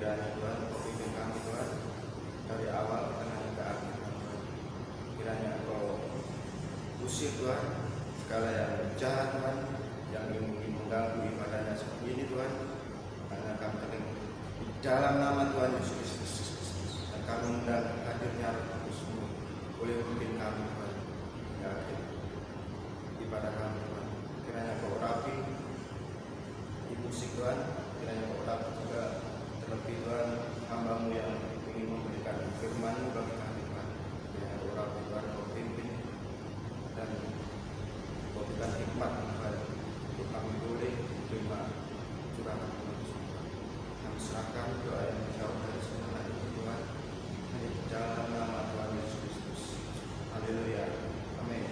Kiranya Tuhan Kau pimpin kami Tuhan dari awal tengah hingga akhir Tuhan. Kiranya Kau usir Tuhan segala yang jahat Tuhan, yang ingin mengganggu ibadahnya seperti ini Tuhan. Karena kami penting di dalam nama Tuhan Yesus Kristus, dan kami undang hadirnya Roh Kudus-Mu boleh memimpin kami Tuhan hingga akhir ibadah kami Tuhan. Kiranya Kau urapi di musik Tuhan, kiranya Kau urapi juga terlebih Tuhan hamba-Mu yang ingin memberikan firman-Mu bagi kami Tuhan. Kiranya Kau urapi Tuhan, Kau pimpin dan Kau berikan hikmat Tuhan untuk kami boleh menerima curahan Tuhan. Kami serahkan doa yang jauh dari semua itu Tuhan, hanya di dalam nama Tuhan Yesus Kristus. Haleluya. Amin.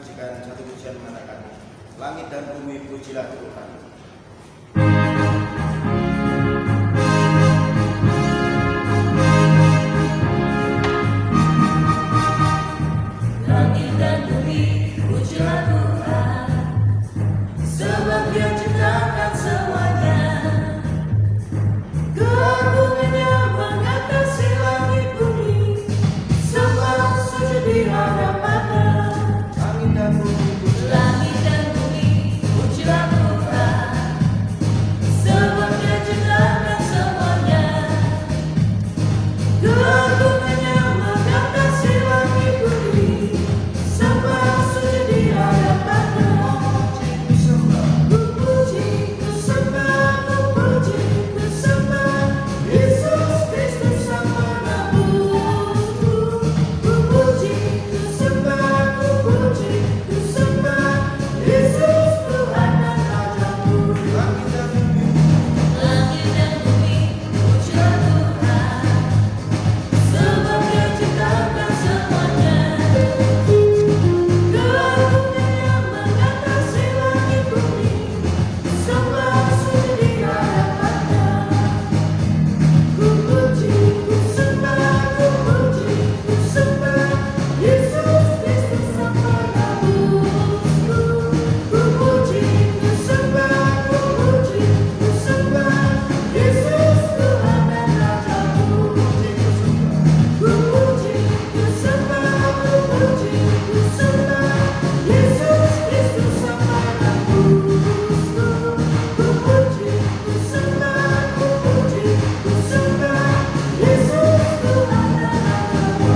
menyaksikan satu pujian mengatakan, langit dan bumi pujilah Tuhan. Langit dan bumi pujilah Tuhan, sebab Dia ciptakan semuanya. Keagungannya mengatasi langit bumi, sembah sujud di hadapannya. Langit dan bumi pujilah. Langit dan bumi pujilah Tuhan, sebab Dia ciptakan semuanya. Keagungannya mengatasi langit bumi, sembah sujud di hadapannya. Ku puji, ku sembah, ku puji, ku sembah Yesus Kristus Sang Penebusku. Ku puji, ku sembah, ku puji, ku sembah Yesus Tuhan dan Rajaku. Langit dan bumi. Langit dan bumi pujilah Tuhan, sebab Dia ciptakan semuanya. Keagungannya mengatasi langit bumi, sembah sujud di hadapannya. Ku puji, ku sembah, ku puji, ku sembah Yesus Kristus Sang Penebusku. Ku puji, ku sembah, ku puji, ku sembah Yesus Tuhan dan Rajaku. Ku puji, ku sembah, ku puji, ku sembah Yesus Kristus Sang Penebusku. Ku puji, ku sembah, ku puji, ku sembah Yesus Tuhan dan Rajaku.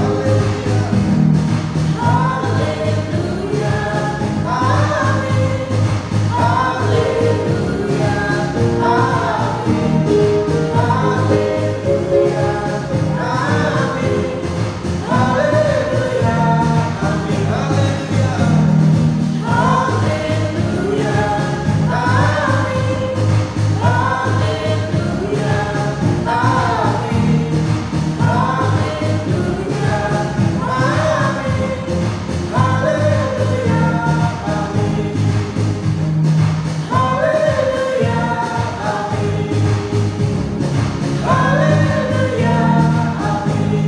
Haleluya, amin. Haleluya, amin. Haleluya, amin. Haleluya, amin. Haleluya, amin. Haleluya, amin. Haleluya, amin. Haleluya, amin. Haleluya, amin. Haleluya, amin.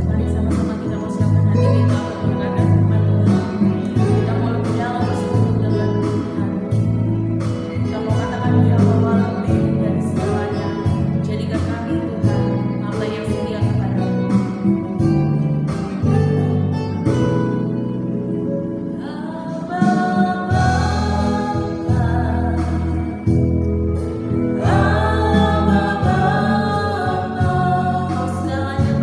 Mari sama-sama kita mau siapkan hati kita untuk mendengarkan firman Tuhan. Kita mau lebih dalam bersekutu dengan Tuhan. Kita mau katakan Dia bahwa lebih dari segalanya. Jadikan kami Tuhan hamba yang setia kepadamu. Kau segalanya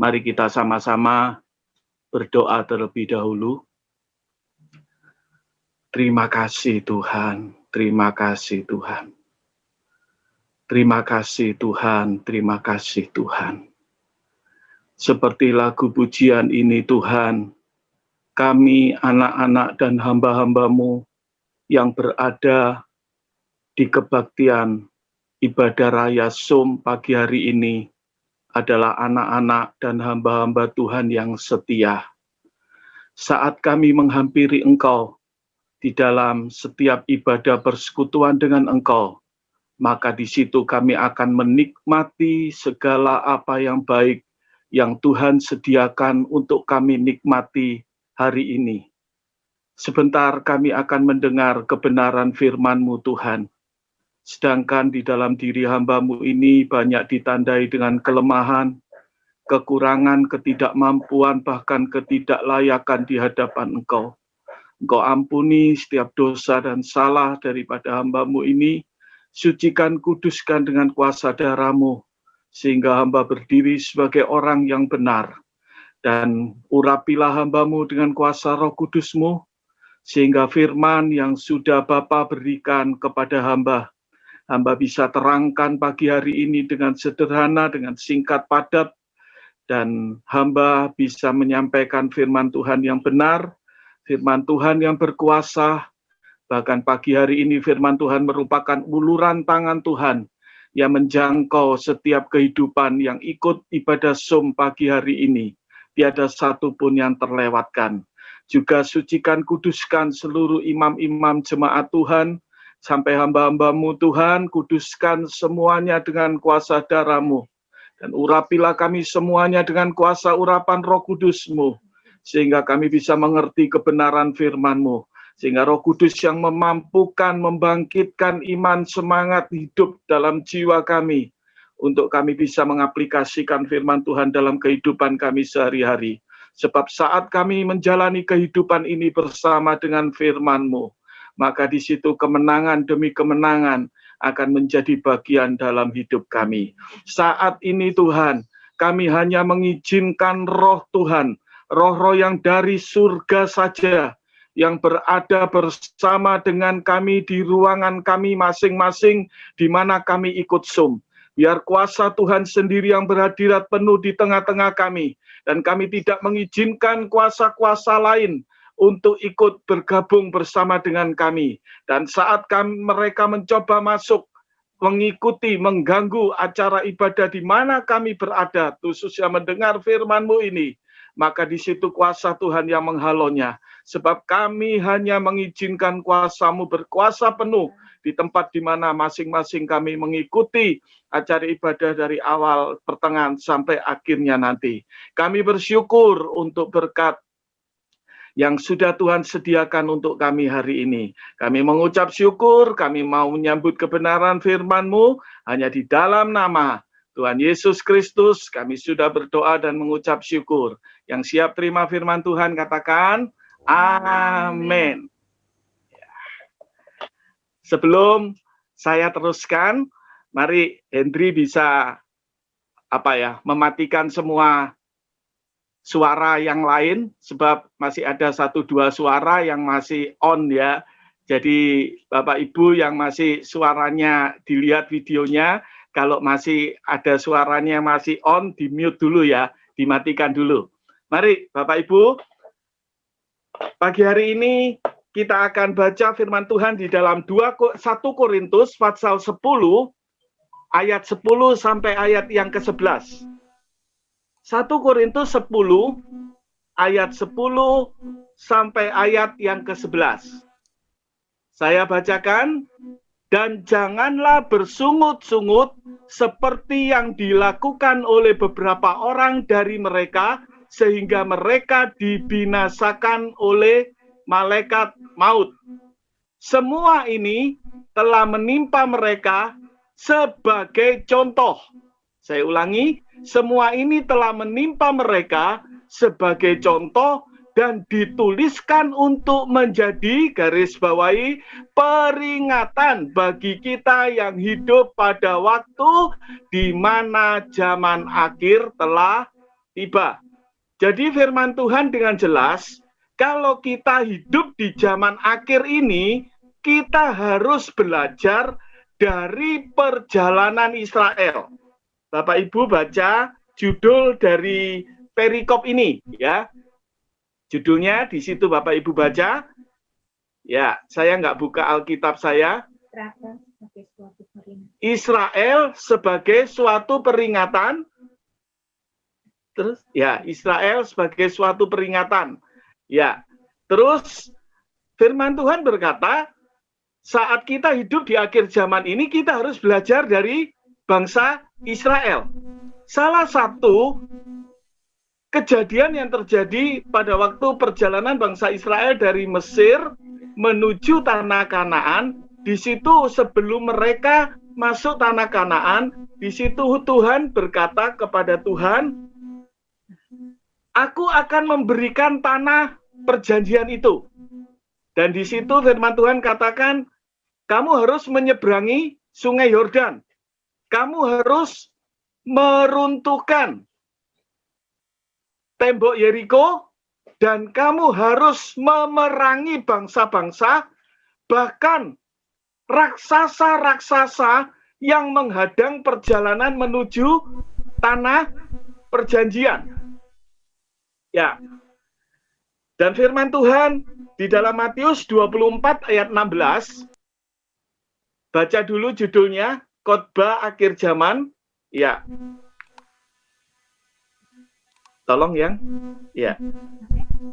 Mari kita sama-sama berdoa terlebih dahulu. Terima kasih Tuhan, terima kasih Tuhan. Terima kasih Tuhan, terima kasih Tuhan. Seperti lagu pujian ini Tuhan, kami anak-anak dan hamba-hamba-Mu yang berada di kebaktian ibadah raya SUM pagi hari ini adalah anak-anak dan hamba-hamba Tuhan yang setia. Saat kami menghampiri Engkau di dalam setiap ibadah persekutuan dengan Engkau, maka di situ kami akan menikmati segala apa yang baik yang Tuhan sediakan untuk kami nikmati hari ini. Sebentar kami akan mendengar kebenaran firman-Mu Tuhan. Sedangkan di dalam diri hamba-Mu ini banyak ditandai dengan kelemahan, kekurangan, ketidakmampuan, bahkan ketidaklayakan di hadapan Engkau. Engkau ampuni setiap dosa dan salah daripada hamba-Mu ini, sucikan, kuduskan dengan kuasa darah-Mu, sehingga hamba berdiri sebagai orang yang benar. Dan urapilah hamba-Mu dengan kuasa Roh Kudus-Mu, sehingga firman yang sudah Bapa berikan kepada hamba bisa terangkan pagi hari ini dengan sederhana, dengan singkat, padat, dan hamba bisa menyampaikan firman Tuhan yang benar, firman Tuhan yang berkuasa. Bahkan pagi hari ini firman Tuhan merupakan uluran tangan Tuhan yang menjangkau setiap kehidupan yang ikut ibadah SUM pagi hari ini. Tiada satu pun yang terlewatkan. Juga sucikan, kuduskan seluruh imam-imam jemaat Tuhan, sampai hamba-hamba-Mu Tuhan, kuduskan semuanya dengan kuasa darah-Mu. Dan urapilah kami semuanya dengan kuasa urapan Roh Kudus-Mu, sehingga kami bisa mengerti kebenaran firman-Mu. Sehingga Roh Kudus yang memampukan, membangkitkan iman, semangat hidup dalam jiwa kami, untuk kami bisa mengaplikasikan firman Tuhan dalam kehidupan kami sehari-hari. Sebab saat kami menjalani kehidupan ini bersama dengan firman-Mu, maka di situ kemenangan demi kemenangan akan menjadi bagian dalam hidup kami. Saat ini Tuhan, kami hanya mengizinkan roh Tuhan, roh-roh yang dari surga saja, yang berada bersama dengan kami di ruangan kami masing-masing, di mana kami ikut SUM. Biar kuasa Tuhan sendiri yang berhadirat penuh di tengah-tengah kami, dan kami tidak mengizinkan kuasa-kuasa lain untuk ikut bergabung bersama dengan kami. Dan saat mereka mencoba masuk, mengikuti, mengganggu acara ibadah di mana kami berada, khususnya mendengar firman-Mu ini, maka di situ kuasa Tuhan yang menghalonya. Sebab kami hanya mengizinkan kuasa-Mu berkuasa penuh di tempat di mana masing-masing kami mengikuti acara ibadah dari awal, pertengahan, sampai akhirnya nanti. Kami bersyukur untuk berkat yang sudah Tuhan sediakan untuk kami hari ini. Kami mengucap syukur, kami mau menyambut kebenaran firman-Mu, hanya di dalam nama Tuhan Yesus Kristus, kami sudah berdoa dan mengucap syukur. Yang siap terima firman Tuhan, katakan, amin. Sebelum saya teruskan, mari Hendri bisa mematikan semua suara yang lain, sebab masih ada 1-2 suara yang masih on ya. Jadi Bapak Ibu yang masih suaranya dilihat videonya, kalau masih ada suaranya yang masih on, di mute dulu ya, dimatikan dulu. Mari Bapak Ibu, pagi hari ini kita akan baca firman Tuhan di dalam 1 Korintus pasal 10, ayat 10 sampai ayat yang ke-11. 1 Korintus 10, ayat 10 sampai ayat yang ke-11. Saya bacakan, dan janganlah bersungut-sungut seperti yang dilakukan oleh beberapa orang dari mereka, sehingga mereka dibinasakan oleh malaikat maut. Semua ini telah menimpa mereka sebagai contoh. Saya ulangi, semua ini telah menimpa mereka sebagai contoh dan dituliskan untuk menjadi, garis bawahi, peringatan bagi kita yang hidup pada waktu di mana zaman akhir telah tiba. Jadi firman Tuhan dengan jelas, kalau kita hidup di zaman akhir ini, kita harus belajar dari perjalanan Israel. Bapak Ibu baca judul dari perikop ini, ya. Judulnya di situ Bapak Ibu baca. Ya, saya nggak buka Alkitab saya. Israel sebagai suatu peringatan. Terus, ya, Israel sebagai suatu peringatan. Ya, terus firman Tuhan berkata, saat kita hidup di akhir zaman ini, kita harus belajar dari bangsa Israel. Salah satu kejadian yang terjadi pada waktu perjalanan bangsa Israel dari Mesir menuju tanah Kanaan, di situ sebelum mereka masuk tanah Kanaan, di situ Tuhan berkata kepada Tuhan, aku akan memberikan tanah perjanjian itu. Dan di situ firman Tuhan katakan, kamu harus menyeberangi sungai Yordan. Kamu harus meruntuhkan tembok Yeriko, dan kamu harus memerangi bangsa-bangsa, bahkan raksasa-raksasa yang menghadang perjalanan menuju tanah perjanjian. Ya. Dan firman Tuhan di dalam Matius 24 ayat 16, baca dulu judulnya, Khotbah Akhir Zaman. Ya. Tolong yang. Ya.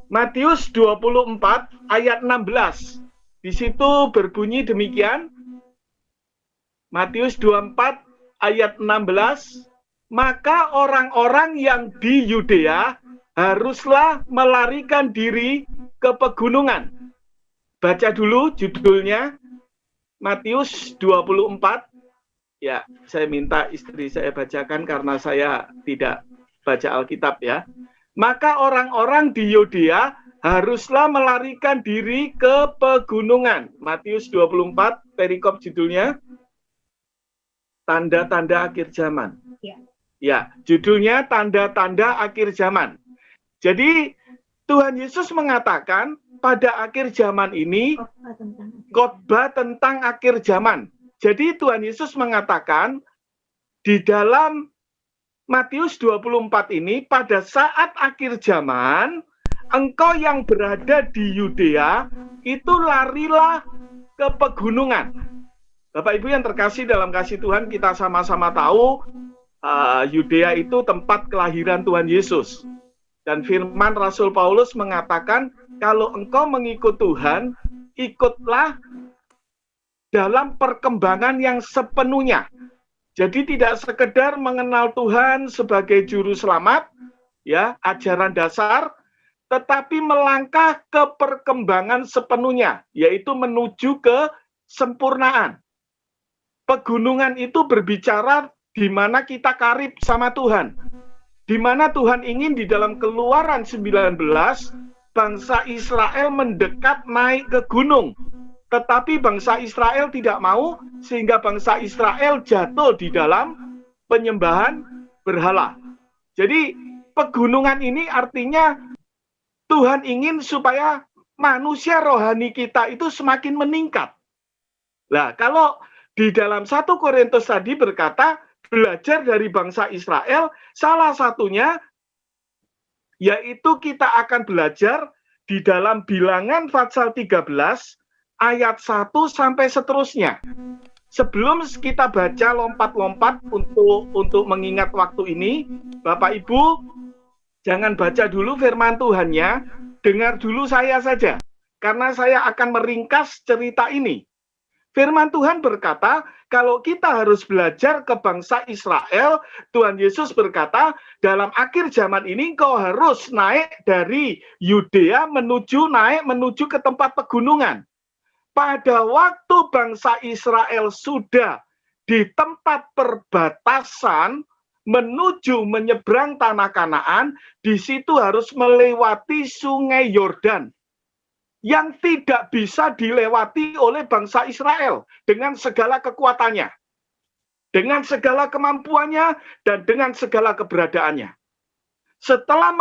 Matius 24 ayat 16. Di situ berbunyi demikian. Matius 24 ayat 16. Maka orang-orang yang di Yudea haruslah melarikan diri ke pegunungan. Baca dulu judulnya. Matius 24. Ya, saya minta istri saya bacakan karena saya tidak baca Alkitab ya. Maka orang-orang di Yudea haruslah melarikan diri ke pegunungan. Matius 24, perikop judulnya, Tanda-tanda akhir zaman. Ya, judulnya Tanda-tanda akhir zaman. Jadi, Tuhan Yesus mengatakan pada akhir zaman ini, khotbah tentang akhir zaman. Jadi, Tuhan Yesus mengatakan di dalam Matius 24 ini, pada saat akhir zaman, engkau yang berada di Yudea, itu larilah ke pegunungan. Bapak Ibu yang terkasih dalam kasih Tuhan, kita sama-sama tahu, Yudea itu tempat kelahiran Tuhan Yesus. Dan firman Rasul Paulus mengatakan, kalau engkau mengikut Tuhan, ikutlah dalam perkembangan yang sepenuhnya. Jadi tidak sekedar mengenal Tuhan sebagai juru selamat, ya, ajaran dasar, tetapi melangkah ke perkembangan sepenuhnya, yaitu menuju ke sempurnaan. Pegunungan itu berbicara di mana kita karib sama Tuhan. Di mana Tuhan ingin di dalam Keluaran 19, bangsa Israel mendekat naik ke gunung. Tetapi bangsa Israel tidak mau, sehingga bangsa Israel jatuh di dalam penyembahan berhala. Jadi pegunungan ini artinya Tuhan ingin supaya manusia rohani kita itu semakin meningkat. Nah, kalau di dalam 1 Korintus tadi berkata, belajar dari bangsa Israel, salah satunya yaitu kita akan belajar di dalam Bilangan pasal 13, ayat 1 sampai seterusnya. Sebelum kita baca lompat-lompat untuk mengingat waktu ini, Bapak Ibu, jangan baca dulu firman Tuhannya, dengar dulu saya saja, karena saya akan meringkas cerita ini. Firman Tuhan berkata, kalau kita harus belajar ke bangsa Israel, Tuhan Yesus berkata, dalam akhir zaman ini kau harus naik dari Yudea menuju ke tempat pegunungan. Pada waktu bangsa Israel sudah di tempat perbatasan menuju menyeberang tanah Kanaan, di situ harus melewati sungai Yordan yang tidak bisa dilewati oleh bangsa Israel dengan segala kekuatannya, dengan segala kemampuannya, dan dengan segala keberadaannya. setelah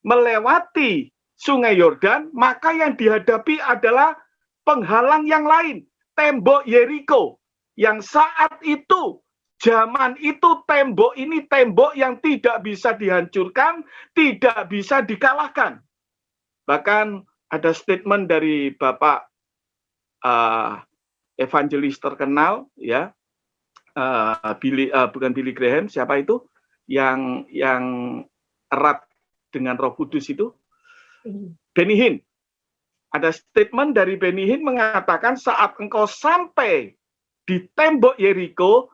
melewati Sungai Yordan, maka yang dihadapi adalah penghalang yang lain, tembok Yeriko, yang saat itu, zaman itu tembok ini tembok yang tidak bisa dihancurkan, tidak bisa dikalahkan. Bahkan ada statement dari Bapak evangelis terkenal, ya, bukan Billy Graham, siapa itu? Yang erat dengan Roh Kudus itu? Benny Hinn. Ada statement dari Benny Hinn mengatakan saat engkau sampai di tembok Yeriko,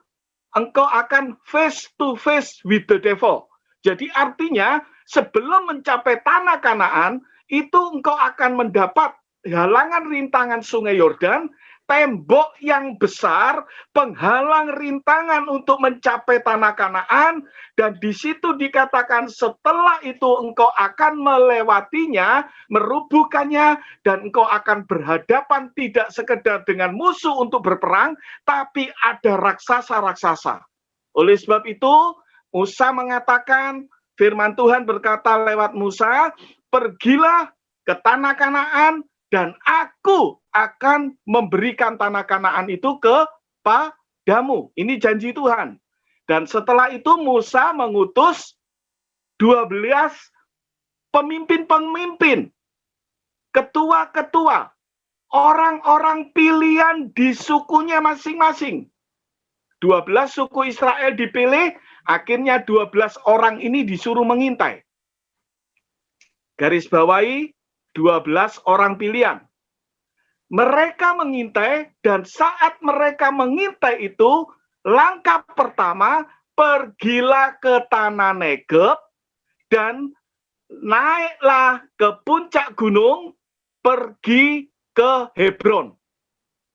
engkau akan face to face with the devil. Jadi artinya sebelum mencapai tanah Kanaan, itu engkau akan mendapat halangan rintangan Sungai Yordan, tembok yang besar, penghalang rintangan untuk mencapai tanah Kanaan, dan di situ dikatakan setelah itu engkau akan melewatinya, merubuhkannya, dan engkau akan berhadapan tidak sekedar dengan musuh untuk berperang, tapi ada raksasa-raksasa. Oleh sebab itu, Musa mengatakan, firman Tuhan berkata lewat Musa, pergilah ke tanah Kanaan, dan aku akan memberikan tanah Kanaan itu kepadamu. Ini janji Tuhan. Dan setelah itu Musa mengutus 12 pemimpin-pemimpin, ketua-ketua, orang-orang pilihan di sukunya masing-masing. 12 suku Israel dipilih, akhirnya 12 orang ini disuruh mengintai. Garis bawahi, 12 orang pilihan. Mereka mengintai, dan saat mereka mengintai itu, langkah pertama, pergilah ke tanah Negeb, dan naiklah ke puncak gunung, pergi ke Hebron.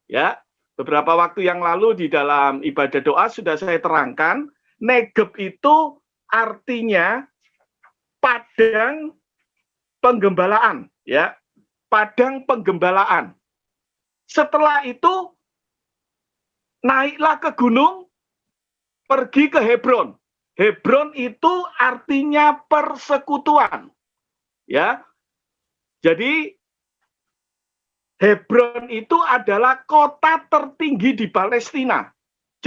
Ya, beberapa waktu yang lalu di dalam ibadah doa sudah saya terangkan, Negeb itu artinya padang penggembalaan, ya, padang penggembalaan. Setelah itu naiklah ke gunung, pergi ke Hebron. Hebron itu artinya persekutuan, ya. Jadi Hebron itu adalah kota tertinggi di Palestina.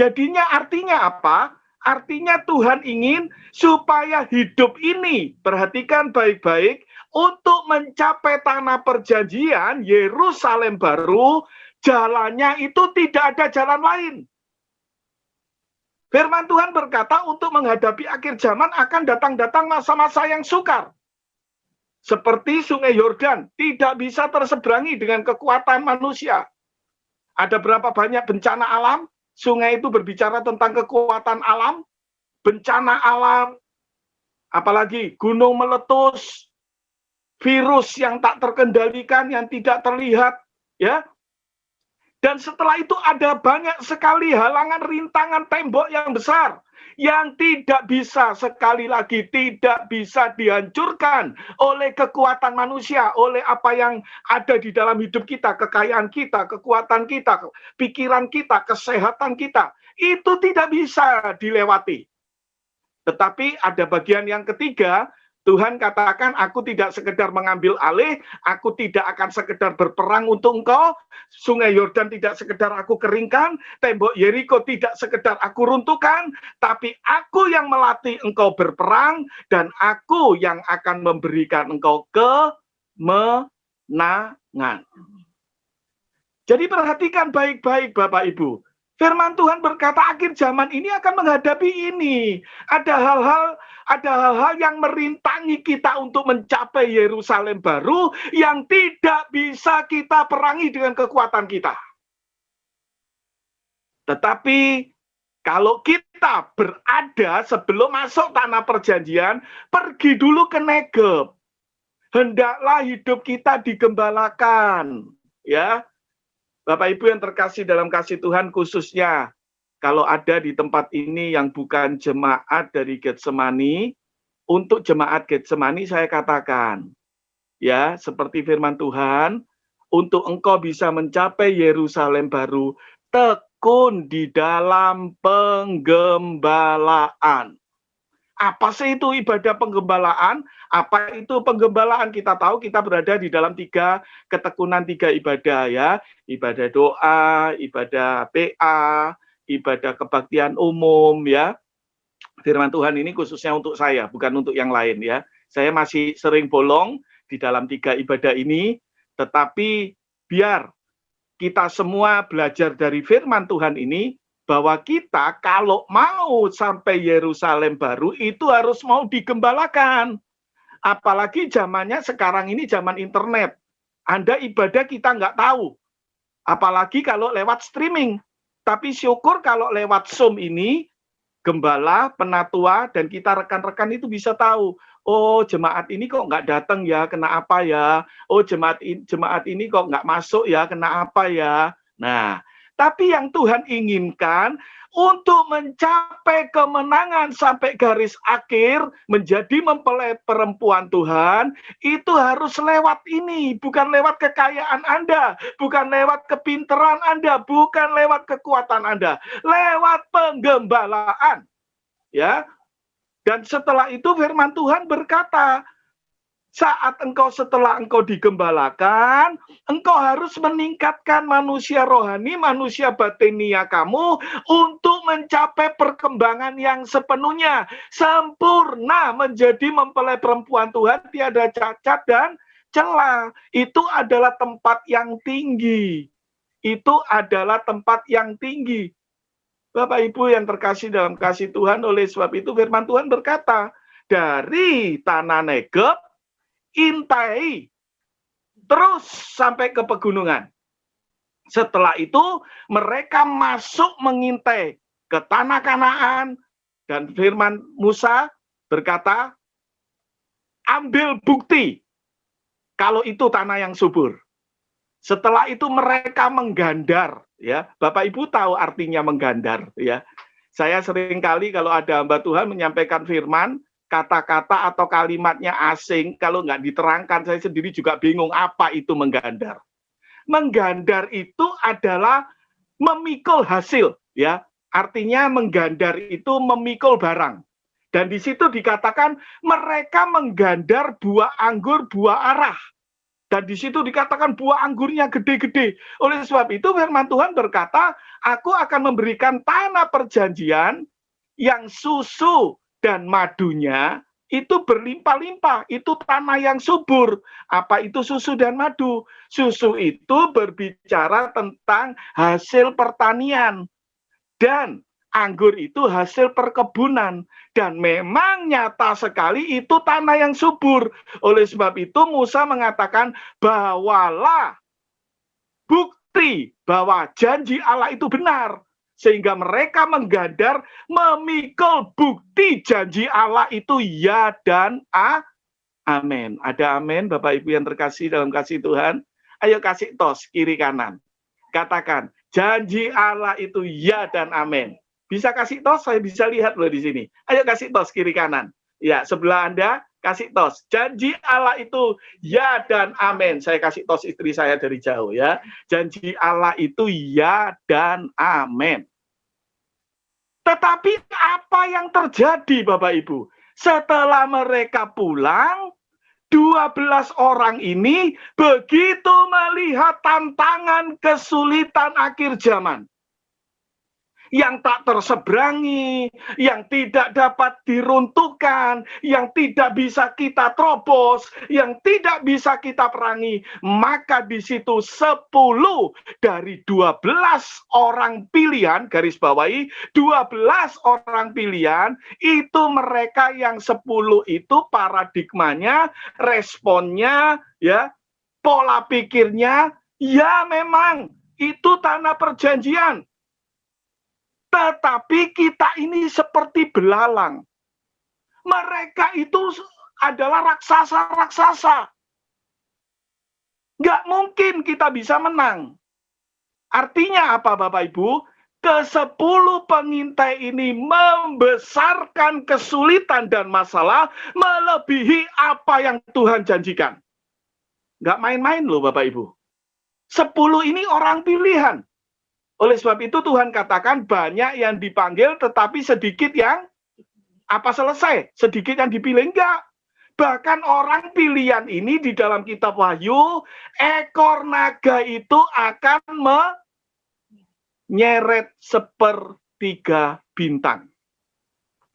Jadinya artinya apa? Artinya Tuhan ingin supaya hidup ini, perhatikan baik-baik, untuk mencapai tanah perjanjian, Yerusalem baru, jalannya itu tidak ada jalan lain. Firman Tuhan berkata untuk menghadapi akhir zaman akan datang-datang masa-masa yang sukar. Seperti Sungai Yordan, tidak bisa terseberangi dengan kekuatan manusia. Ada berapa banyak bencana alam? Sungai itu berbicara tentang kekuatan alam, bencana alam, apalagi gunung meletus, virus yang tak terkendalikan, yang tidak terlihat, ya. Dan setelah itu ada banyak sekali halangan, rintangan, tembok yang besar yang tidak bisa, sekali lagi, tidak bisa dihancurkan oleh kekuatan manusia, oleh apa yang ada di dalam hidup kita, kekayaan kita, kekuatan kita, pikiran kita, kesehatan kita. Itu tidak bisa dilewati. Tetapi ada bagian yang ketiga, Tuhan katakan, aku tidak sekedar mengambil alih, aku tidak akan sekedar berperang untuk engkau, Sungai Yordan tidak sekedar aku keringkan, tembok Yeriko tidak sekedar aku runtuhkan, tapi aku yang melatih engkau berperang, dan aku yang akan memberikan engkau kemenangan. Jadi perhatikan baik-baik Bapak Ibu. Firman Tuhan berkata akhir zaman ini akan menghadapi ini. Ada hal-hal yang merintangi kita untuk mencapai Yerusalem baru yang tidak bisa kita perangi dengan kekuatan kita. Tetapi kalau kita berada sebelum masuk tanah perjanjian, pergi dulu ke Negeb. Hendaklah hidup kita digembalakan, ya. Bapak Ibu yang terkasih dalam kasih Tuhan, khususnya kalau ada di tempat ini yang bukan jemaat dari Getsemani, untuk jemaat Getsemani saya katakan, ya, seperti firman Tuhan, untuk engkau bisa mencapai Yerusalem baru, tekun di dalam penggembalaan. Apa sih itu ibadah penggembalaan? Apa itu penggembalaan? Kita tahu kita berada di dalam 3 ketekunan, 3 ibadah ya. Ibadah doa, ibadah PA, ibadah kebaktian umum ya. Firman Tuhan ini khususnya untuk saya, bukan untuk yang lain ya. Saya masih sering bolong di dalam 3 ibadah ini, tetapi biar kita semua belajar dari firman Tuhan ini, bahwa kita kalau mau sampai Yerusalem baru itu harus mau digembalakan. Apalagi zamannya sekarang ini zaman internet. Anda ibadah kita nggak tahu. Apalagi kalau lewat streaming. Tapi syukur kalau lewat Zoom ini, gembala, penatua, dan kita rekan-rekan itu bisa tahu. Oh, jemaat ini kok nggak datang ya, kena apa ya? Oh, jemaat ini kok nggak masuk ya, kena apa ya? Nah, tapi yang Tuhan inginkan untuk mencapai kemenangan sampai garis akhir, menjadi mempelai perempuan Tuhan, itu harus lewat ini, bukan lewat kekayaan Anda, bukan lewat kepintaran Anda, bukan lewat kekuatan Anda, lewat penggembalaan. Ya. Dan setelah itu firman Tuhan berkata, setelah engkau digembalakan, engkau harus meningkatkan manusia rohani, manusia batinia kamu untuk mencapai perkembangan yang sepenuhnya, sempurna menjadi mempelai perempuan Tuhan, tiada cacat dan celah. Itu adalah tempat yang tinggi. Itu adalah tempat yang tinggi. Bapak Ibu yang terkasih dalam kasih Tuhan, oleh sebab itu firman Tuhan berkata, dari tanah Negeb, intai terus sampai ke pegunungan. Setelah itu mereka masuk mengintai ke tanah Kanaan, dan firman Musa berkata, ambil bukti kalau itu tanah yang subur. Setelah itu mereka menggandar, ya. Bapak Ibu tahu artinya menggandar, ya. Saya seringkali kalau ada hamba Tuhan menyampaikan firman, kata-kata atau kalimatnya asing, kalau nggak diterangkan, saya sendiri juga bingung apa itu menggandar. Menggandar itu adalah memikul hasil, ya. Artinya menggandar itu memikul barang. Dan di situ dikatakan mereka menggandar buah anggur, buah arah. Dan di situ dikatakan buah anggurnya gede-gede. Oleh sebab itu firman Tuhan berkata, aku akan memberikan tanah perjanjian yang susu dan madunya itu berlimpah-limpah. Itu tanah yang subur. Apa itu susu dan madu? Susu itu berbicara tentang hasil pertanian. Dan anggur itu hasil perkebunan. Dan memang nyata sekali itu tanah yang subur. Oleh sebab itu Musa mengatakan, bawalah bukti bahwa janji Allah itu benar. Sehingga mereka menggandar, memikul bukti janji Allah itu ya dan amin. Ada amin, Bapak Ibu yang terkasih dalam kasih Tuhan. Ayo kasih tos kiri kanan. Katakan, janji Allah itu ya dan amin. Bisa kasih tos, saya bisa lihat loh di sini. Ayo kasih tos kiri kanan. Ya, sebelah Anda kasih tos. Janji Allah itu ya dan amin. Saya kasih tos istri saya dari jauh ya. Janji Allah itu ya dan amin. Tetapi apa yang terjadi Bapak Ibu? Setelah mereka pulang, 12 orang ini begitu melihat tantangan kesulitan akhir zaman. Yang tak terseberangi, yang tidak dapat diruntuhkan, yang tidak bisa kita terobos, yang tidak bisa kita perangi, maka di situ 10 dari 12 orang pilihan, garis bawahi, 12 orang pilihan, itu mereka yang 10 itu paradigmanya, responnya, ya, pola pikirnya, ya memang itu tanah perjanjian. Tetapi kita ini seperti belalang. Mereka itu adalah raksasa-raksasa. Nggak mungkin kita bisa menang. Artinya apa Bapak Ibu? Ke-10 pengintai ini membesarkan kesulitan dan masalah melebihi apa yang Tuhan janjikan. Nggak main-main loh Bapak Ibu. 10 ini orang pilihan. Oleh sebab itu Tuhan katakan banyak yang dipanggil tetapi sedikit yang Apa selesai? Sedikit yang dipilih? Enggak. Bahkan orang pilihan ini di dalam kitab Wahyu, ekor naga itu akan menyeret sepertiga bintang.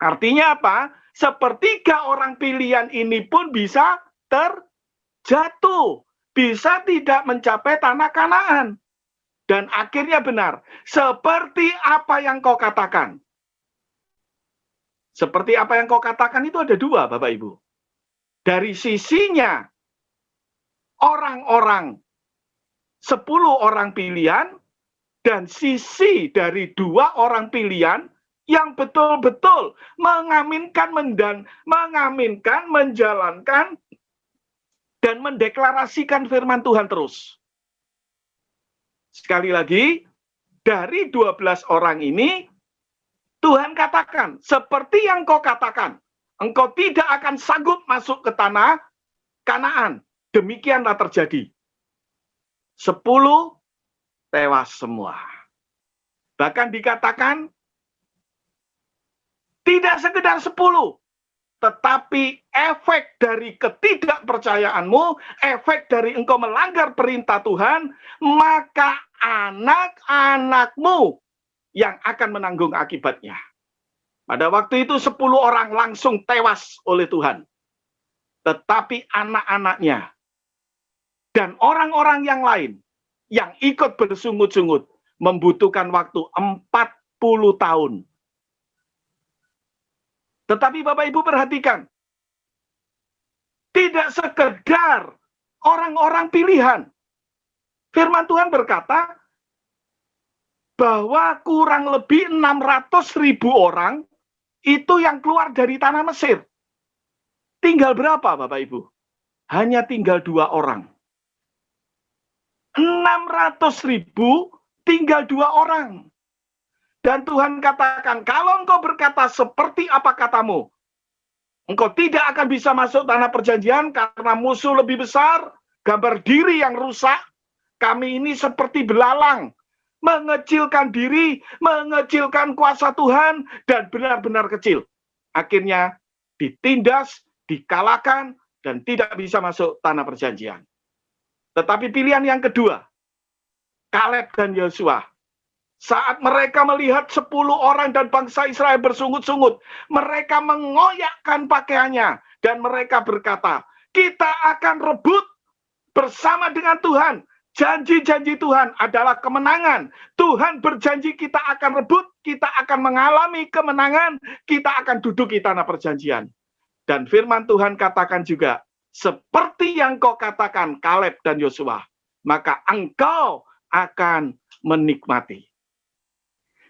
Artinya apa? Sepertiga orang pilihan ini pun bisa terjatuh. Bisa tidak mencapai tanah Kanaan. Dan akhirnya benar. Seperti apa yang kau katakan. Seperti apa yang kau katakan itu ada dua, Bapak Ibu. Dari sisinya orang-orang 10 orang pilihan dan sisi dari 2 orang pilihan yang betul-betul mengaminkan, menjalankan, dan mendeklarasikan firman Tuhan terus. Sekali lagi, dari 12 orang ini, Tuhan katakan, seperti yang kau katakan, engkau tidak akan sanggup masuk ke tanah Kanaan. Demikianlah terjadi. 10 tewas semua. Bahkan dikatakan, tidak sekedar 10, tetapi efek dari ketidakpercayaanmu, efek dari engkau melanggar perintah Tuhan, maka anak-anakmu yang akan menanggung akibatnya. Pada waktu itu 10 orang langsung tewas oleh Tuhan. Tetapi anak-anaknya dan orang-orang yang lain yang ikut bersungut-sungut membutuhkan waktu 40 tahun. Tetapi Bapak Ibu perhatikan, tidak sekedar orang-orang pilihan. Firman Tuhan berkata bahwa kurang lebih 600.000 orang itu yang keluar dari tanah Mesir. Tinggal berapa Bapak Ibu? Hanya tinggal 2 orang. 600.000 tinggal 2 orang. Dan Tuhan katakan, kalau engkau berkata seperti apa katamu, engkau tidak akan bisa masuk tanah perjanjian karena musuh lebih besar, gambar diri yang rusak. Kami ini seperti belalang, mengecilkan diri, mengecilkan kuasa Tuhan, dan benar-benar kecil. Akhirnya ditindas, dikalahkan, dan tidak bisa masuk tanah perjanjian. Tetapi pilihan yang kedua, Kaleb dan Yosua. Saat mereka melihat 10 orang dan bangsa Israel bersungut-sungut, mereka mengoyakkan pakaiannya, dan mereka berkata, kita akan rebut bersama dengan Tuhan. Janji-janji Tuhan adalah kemenangan. Tuhan berjanji kita akan rebut, kita akan mengalami kemenangan, kita akan duduk di tanah perjanjian. Dan firman Tuhan katakan juga, seperti yang kau katakan Kaleb dan Yosua, maka engkau akan menikmati.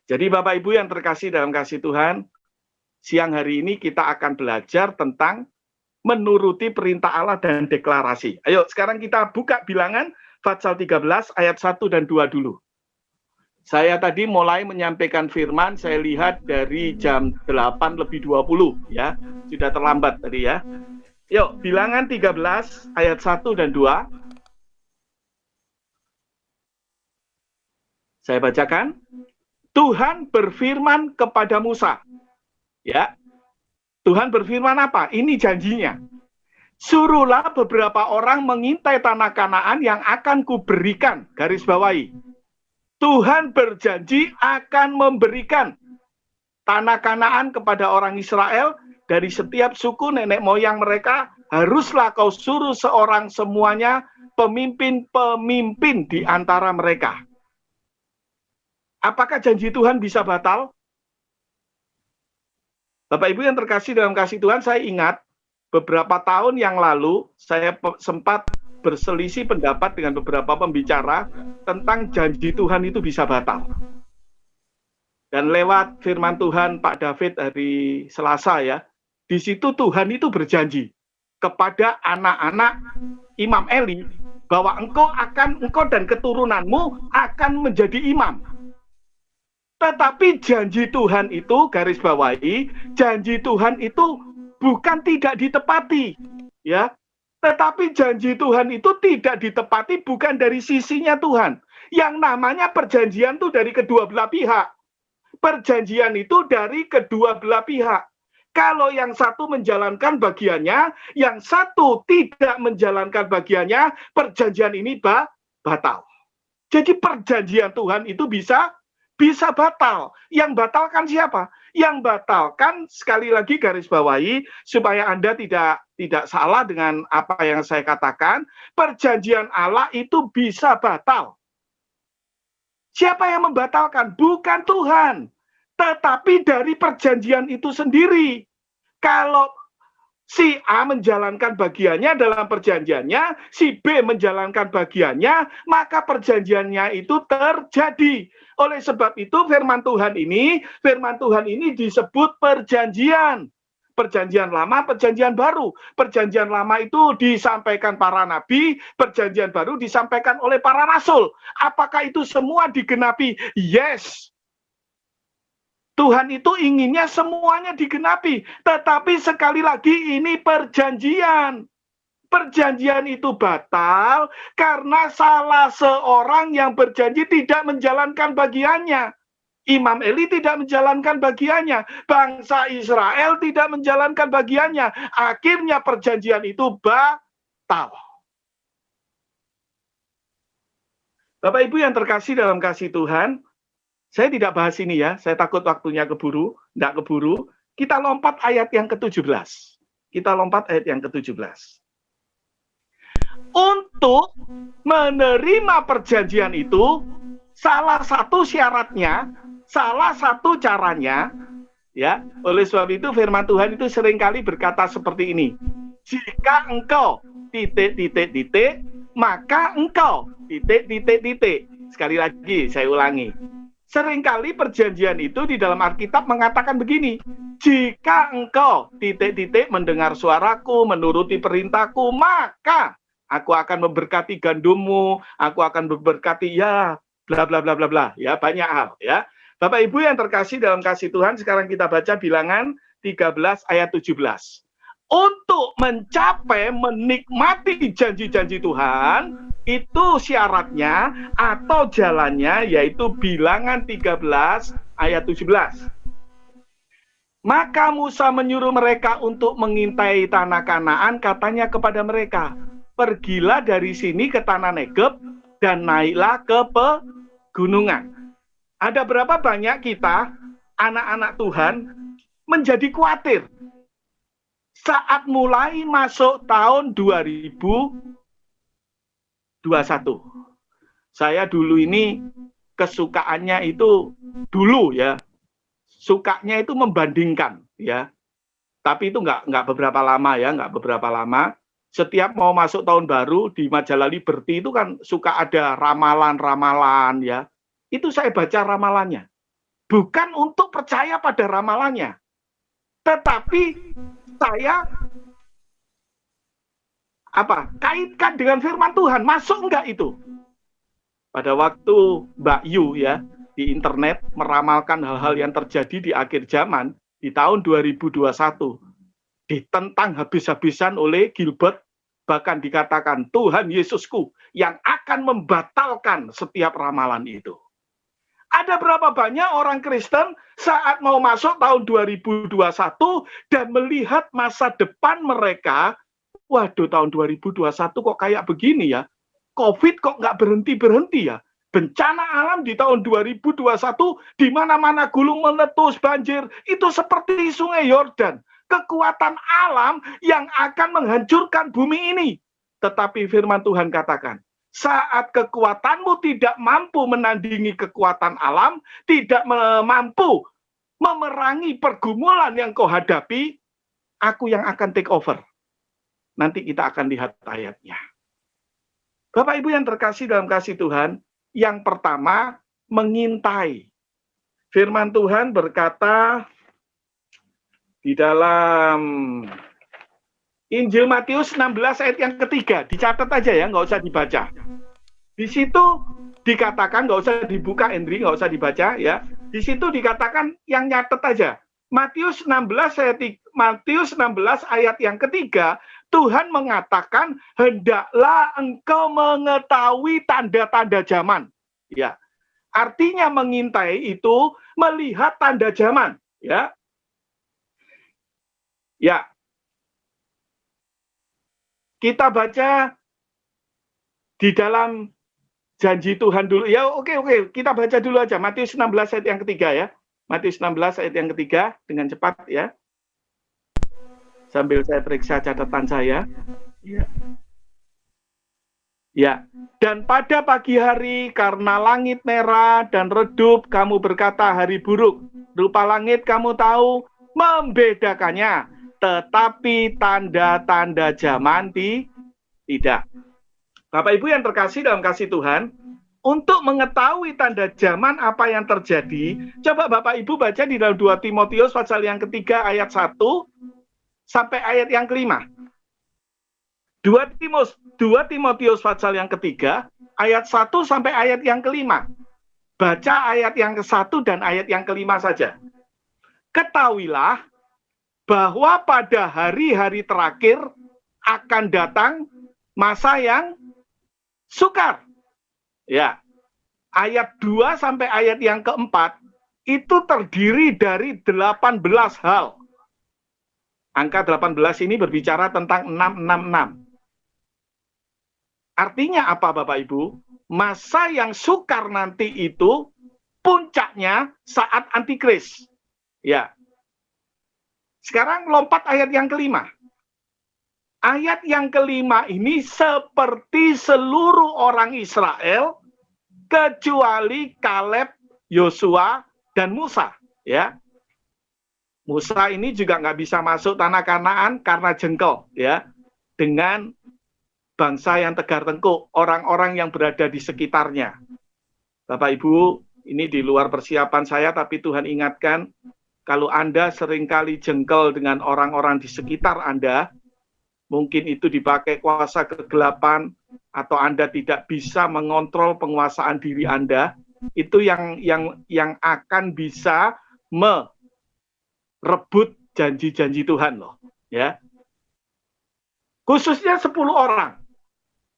Jadi Bapak Ibu yang terkasih dalam kasih Tuhan, siang hari ini kita akan belajar tentang menuruti perintah Allah dan deklarasi. Ayo sekarang kita buka Bilangan pasal 13 ayat 1 dan 2 dulu. Saya tadi mulai menyampaikan firman, saya lihat dari jam 8:20 ya. Sudah terlambat tadi ya. Yuk, Bilangan 13 ayat 1 dan 2. Saya bacakan. Tuhan berfirman kepada Musa. Ya. Tuhan berfirman apa? Ini janjinya. Suruhlah beberapa orang mengintai tanah Kanaan yang akan kuberikan. Garis bawahi. Tuhan berjanji akan memberikan tanah Kanaan kepada orang Israel dari setiap suku nenek moyang mereka. Haruslah kau suruh seorang semuanya pemimpin-pemimpin di antara mereka. Apakah janji Tuhan bisa batal? Bapak Ibu yang terkasih dalam kasih Tuhan, saya ingat beberapa tahun yang lalu saya sempat berselisih pendapat dengan beberapa pembicara tentang janji Tuhan itu bisa batal. Dan lewat firman Tuhan Pak David hari Selasa ya, di situ Tuhan itu berjanji kepada anak-anak Imam Eli bahwa engkau dan keturunanmu akan menjadi imam. Tetapi janji Tuhan itu, garis bawahi, janji Tuhan itu bukan tidak ditepati, ya. Tetapi janji Tuhan itu tidak ditepati bukan dari sisinya Tuhan. Yang namanya perjanjian itu dari kedua belah pihak. Perjanjian itu dari kedua belah pihak. Kalau yang satu menjalankan bagiannya, yang satu tidak menjalankan bagiannya, perjanjian ini batal. Jadi perjanjian Tuhan itu bisa batal. Yang batalkan siapa? Yang batalkan, sekali lagi garis bawahi supaya Anda tidak salah dengan apa yang saya katakan, perjanjian Allah itu bisa batal. Siapa yang membatalkan? Bukan Tuhan, tetapi dari perjanjian itu sendiri. Kalau si A menjalankan bagiannya dalam perjanjiannya, si B menjalankan bagiannya, maka perjanjiannya itu terjadi. Oleh sebab itu firman Tuhan ini disebut perjanjian. Perjanjian lama, perjanjian baru. Perjanjian lama itu disampaikan para nabi, perjanjian baru disampaikan oleh para rasul. Apakah itu semua digenapi? Yes. Tuhan itu inginnya semuanya digenapi. Tetapi sekali lagi ini perjanjian. Perjanjian itu batal karena salah seorang yang berjanji tidak menjalankan bagiannya. Imam Eli tidak menjalankan bagiannya. Bangsa Israel tidak menjalankan bagiannya. Akhirnya perjanjian itu batal. Bapak Ibu yang terkasih dalam kasih Tuhan, saya tidak bahas ini ya, saya takut waktunya keburu, tidak keburu. Kita lompat ayat yang ke-17. Kita lompat ayat yang ke-17. Untuk menerima perjanjian itu, salah satu syaratnya, salah satu caranya, ya, oleh sebab itu firman Tuhan itu seringkali berkata seperti ini. Jika engkau titik, maka engkau titik. Sekali lagi saya ulangi. Seringkali perjanjian itu di dalam Alkitab mengatakan begini, jika engkau titik mendengar suaraku, menuruti perintahku, maka aku akan memberkati gandummu, aku akan memberkati ya bla bla bla bla bla, ya banyak hal ya. Bapak Ibu yang terkasih dalam kasih Tuhan, sekarang kita baca Bilangan 13 ayat 17. Untuk mencapai menikmati janji-janji Tuhan, itu syaratnya atau jalannya yaitu Bilangan 13 ayat 17. Maka Musa menyuruh mereka untuk mengintai tanah Kanaan, katanya kepada mereka, pergilah dari sini ke tanah Negeb dan naiklah ke pegunungan. Ada berapa banyak kita, anak-anak Tuhan, menjadi khawatir saat mulai masuk tahun 2021. Saya dulu ini kesukaannya itu dulu ya, sukanya itu membandingkan ya. Tapi itu nggak beberapa lama ya, nggak beberapa lama. Setiap mau masuk tahun baru di majalah Liberty itu kan suka ada ramalan-ramalan ya. Itu saya baca ramalannya. Bukan untuk percaya pada ramalannya. Tetapi saya kaitkan dengan firman Tuhan. Masuk enggak itu? Pada waktu Mbak Yu ya di internet meramalkan hal-hal yang terjadi di akhir zaman di tahun 2021. Ditentang habis-habisan oleh Gilbert, bahkan dikatakan Tuhan Yesusku yang akan membatalkan setiap ramalan itu. Ada berapa banyak orang Kristen saat mau masuk tahun 2021 dan melihat masa depan mereka, waduh tahun 2021 kok kayak begini ya, COVID kok nggak berhenti-berhenti ya, bencana alam di tahun 2021 di mana-mana gulung meletus, banjir, itu seperti sungai Yordan. Kekuatan alam yang akan menghancurkan bumi ini. Tetapi firman Tuhan katakan, saat kekuatanmu tidak mampu menandingi kekuatan alam, tidak mampu memerangi pergumulan yang kau hadapi, aku yang akan take over. Nanti kita akan lihat ayatnya. Bapak Ibu yang terkasih dalam kasih Tuhan, yang pertama, mengintai. Firman Tuhan berkata di dalam Injil Matius 16 ayat yang ketiga, dicatat aja ya, nggak usah dibaca. Di situ dikatakan, nggak usah dibuka Andri, nggak usah dibaca ya. Di situ dikatakan yang nyatet aja. Matius 16 ayat yang ketiga, Tuhan mengatakan hendaklah engkau mengetahui tanda-tanda zaman. Ya, artinya mengintai itu melihat tanda zaman. Ya, Ya, kita baca di dalam janji Tuhan dulu. Ya, oke. Kita baca dulu aja Matius 16 ayat yang ketiga ya. Matius 16 ayat yang ketiga dengan cepat ya. Sambil saya periksa catatan saya. Ya. Ya, dan pada pagi hari karena langit merah dan redup kamu berkata hari buruk. Rupa langit kamu tahu membedakannya, tetapi tanda-tanda zaman tidak. Bapak Ibu yang terkasih dalam kasih Tuhan, untuk mengetahui tanda zaman apa yang terjadi, coba Bapak Ibu baca di dalam 2 Timotius pasal yang ketiga ayat 1 sampai ayat yang kelima. 2 Timotius pasal yang ketiga, ayat 1 sampai ayat yang kelima. Baca ayat yang ke-1 dan ayat yang kelima saja. Ketahuilah bahwa pada hari-hari terakhir akan datang masa yang sukar. Ya, ayat 2 sampai ayat yang keempat itu terdiri dari 18 hal. Angka 18 ini berbicara tentang 666. Artinya apa Bapak Ibu? Masa yang sukar nanti itu puncaknya saat antikris. Ya. Sekarang lompat ayat yang kelima. Ayat yang kelima ini seperti seluruh orang Israel kecuali Kaleb, Yosua, dan Musa. Ya. Musa ini juga nggak bisa masuk tanah Kanaan karena jengkel. Ya. Dengan bangsa yang tegar tengkuk, orang-orang yang berada di sekitarnya. Bapak Ibu, ini di luar persiapan saya, tapi Tuhan ingatkan, kalau Anda seringkali jengkel dengan orang-orang di sekitar Anda, mungkin itu dipakai kuasa kegelapan, atau Anda tidak bisa mengontrol penguasaan diri Anda, itu yang akan bisa merebut janji-janji Tuhan loh. Ya. Khususnya 10 orang.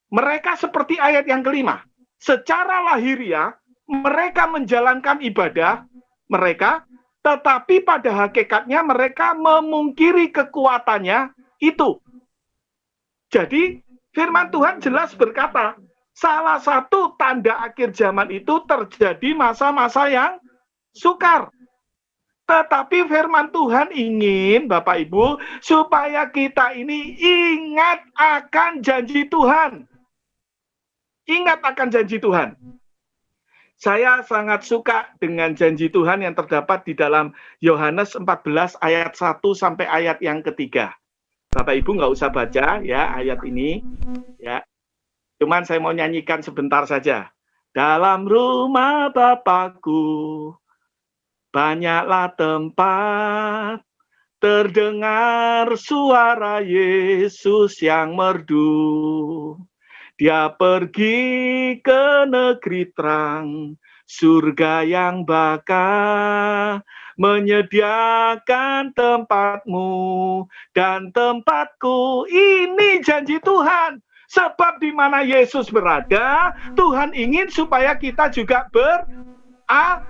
Mereka seperti ayat yang kelima. Secara lahiriah, mereka menjalankan ibadah mereka, tetapi pada hakikatnya mereka memungkiri kekuatannya itu. Jadi, firman Tuhan jelas berkata, salah satu tanda akhir zaman itu terjadi masa-masa yang sukar. Tetapi firman Tuhan ingin, Bapak Ibu, supaya kita ini ingat akan janji Tuhan. Ingat akan janji Tuhan. Saya sangat suka dengan janji Tuhan yang terdapat di dalam Yohanes 14 ayat 1 sampai ayat yang ketiga. Bapak Ibu nggak usah baca ya ayat ini. Ya. Cuman saya mau nyanyikan sebentar saja. Dalam rumah Bapakku banyaklah tempat, terdengar suara Yesus yang merdu. Dia pergi ke negeri terang, surga yang bakal menyediakan tempatmu dan tempatku. Ini janji Tuhan. Sebab di mana Yesus berada, Tuhan ingin supaya kita juga berada.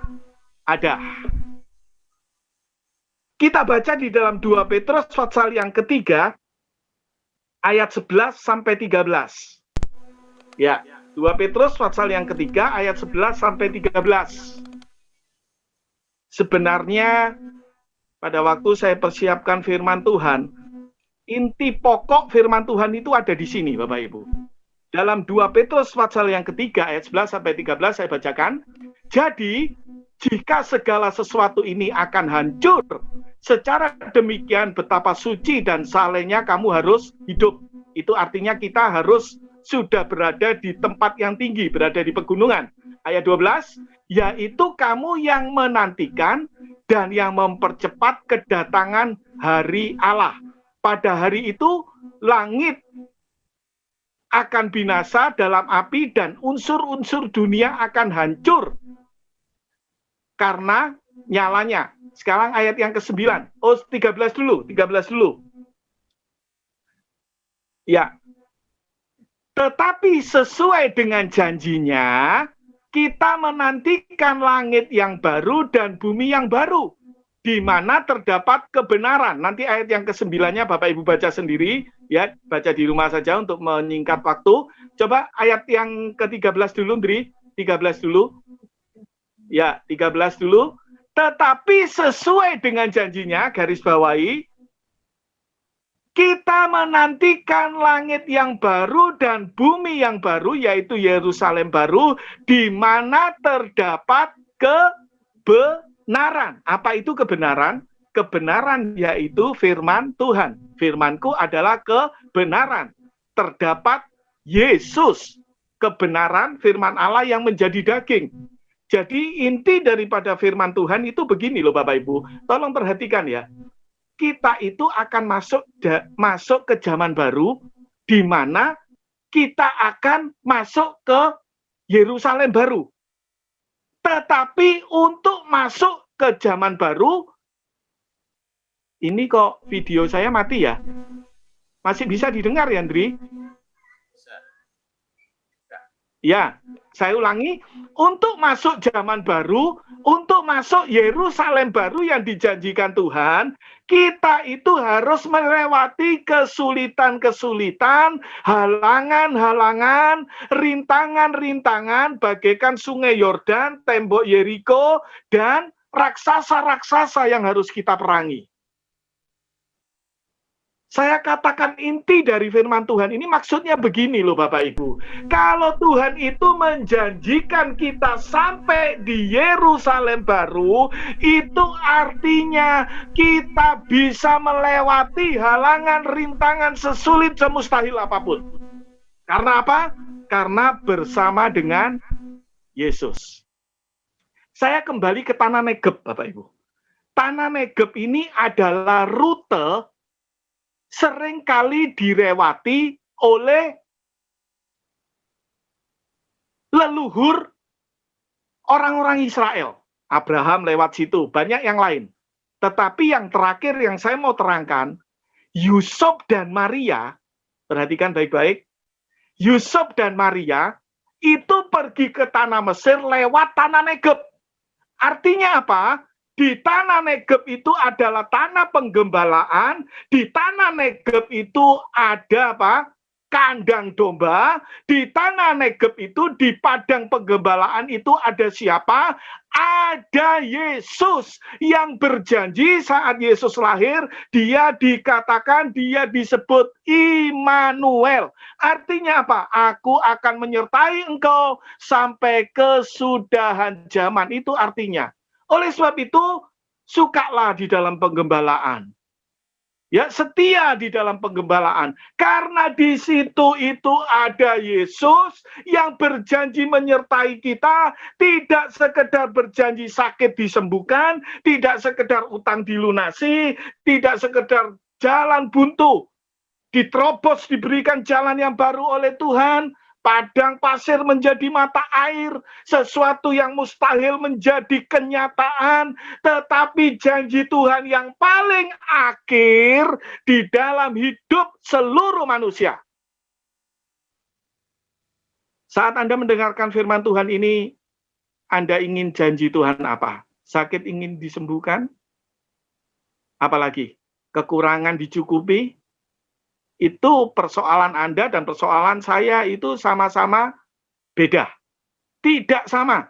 Kita baca di dalam 2 Petrus pasal yang ketiga, ayat 11 sampai 13. Ya, 2 Petrus pasal yang ketiga ayat 11 sampai 13. Sebenarnya pada waktu saya persiapkan firman Tuhan, inti pokok firman Tuhan itu ada di sini Bapak Ibu. Dalam 2 Petrus pasal yang ketiga ayat 11 sampai 13 saya bacakan. Jadi, jika segala sesuatu ini akan hancur, secara demikian betapa suci dan salehnya kamu harus hidup. Itu artinya kita harus sudah berada di tempat yang tinggi, berada di pegunungan. Ayat 12, yaitu kamu yang menantikan dan yang mempercepat kedatangan hari Allah. Pada hari itu, langit akan binasa dalam api dan unsur-unsur dunia akan hancur karena nyalanya. Sekarang ayat yang ke-9. 13 dulu. Ya. Tetapi sesuai dengan janjinya, kita menantikan langit yang baru dan bumi yang baru, di mana terdapat kebenaran. Nanti ayat yang ke-9-nya Bapak Ibu baca sendiri, ya, baca di rumah saja untuk menyingkat waktu. Coba ayat yang ke-13 dulu, Ndri. 13 dulu. Ya, 13 dulu. Tetapi sesuai dengan janjinya, garis bawahi, kita menantikan langit yang baru dan bumi yang baru, yaitu Yerusalem baru, di mana terdapat kebenaran. Apa itu kebenaran? Kebenaran yaitu firman Tuhan. Firmanku adalah kebenaran. Terdapat Yesus, kebenaran firman Allah yang menjadi daging. Jadi inti daripada firman Tuhan itu begini loh Bapak Ibu. Tolong perhatikan ya. Kita itu akan masuk ke zaman baru, di mana kita akan masuk ke Yerusalem baru. Tetapi untuk masuk ke zaman baru, ini kok video saya mati ya? Masih bisa didengar ya, Andri? Ya, saya ulangi, untuk masuk zaman baru, untuk masuk Yerusalem baru yang dijanjikan Tuhan, kita itu harus melewati kesulitan-kesulitan, halangan-halangan, rintangan-rintangan, bagaikan sungai Yordan, tembok Yeriko, dan raksasa-raksasa yang harus kita perangi. Saya katakan inti dari firman Tuhan ini maksudnya begini loh Bapak Ibu. Kalau Tuhan itu menjanjikan kita sampai di Yerusalem baru, itu artinya kita bisa melewati halangan, rintangan, sesulit, semustahil apapun. Karena apa? Karena bersama dengan Yesus. Saya kembali ke Tanah Negeb Bapak Ibu. Tanah Negeb ini adalah rute seringkali dilewati oleh leluhur orang-orang Israel. Abraham lewat situ, banyak yang lain. Tetapi yang terakhir yang saya mau terangkan, Yusuf dan Maria, perhatikan baik-baik, Yusuf dan Maria itu pergi ke tanah Mesir lewat Tanah Negeb. Artinya apa? Di Tanah Negeb itu adalah tanah penggembalaan, di Tanah Negeb itu ada apa? Kandang domba, di Tanah Negeb itu, di padang penggembalaan itu ada siapa? Ada Yesus yang berjanji saat Yesus lahir, dia dikatakan, dia disebut Immanuel. Artinya apa? Aku akan menyertai engkau sampai kesudahan zaman. Itu artinya. Oleh sebab itu, sukalah di dalam penggembalaan. Ya, setia di dalam penggembalaan. Karena di situ itu ada Yesus yang berjanji menyertai kita, tidak sekedar berjanji sakit disembuhkan, tidak sekedar utang dilunasi, tidak sekedar jalan buntu diterobos, diberikan jalan yang baru oleh Tuhan, padang pasir menjadi mata air, sesuatu yang mustahil menjadi kenyataan, tetapi janji Tuhan yang paling akhir di dalam hidup seluruh manusia. Saat Anda mendengarkan firman Tuhan ini, Anda ingin janji Tuhan apa? Sakit ingin disembuhkan? Apalagi? Kekurangan dicukupi? Itu persoalan Anda dan persoalan saya itu sama-sama beda. Tidak sama.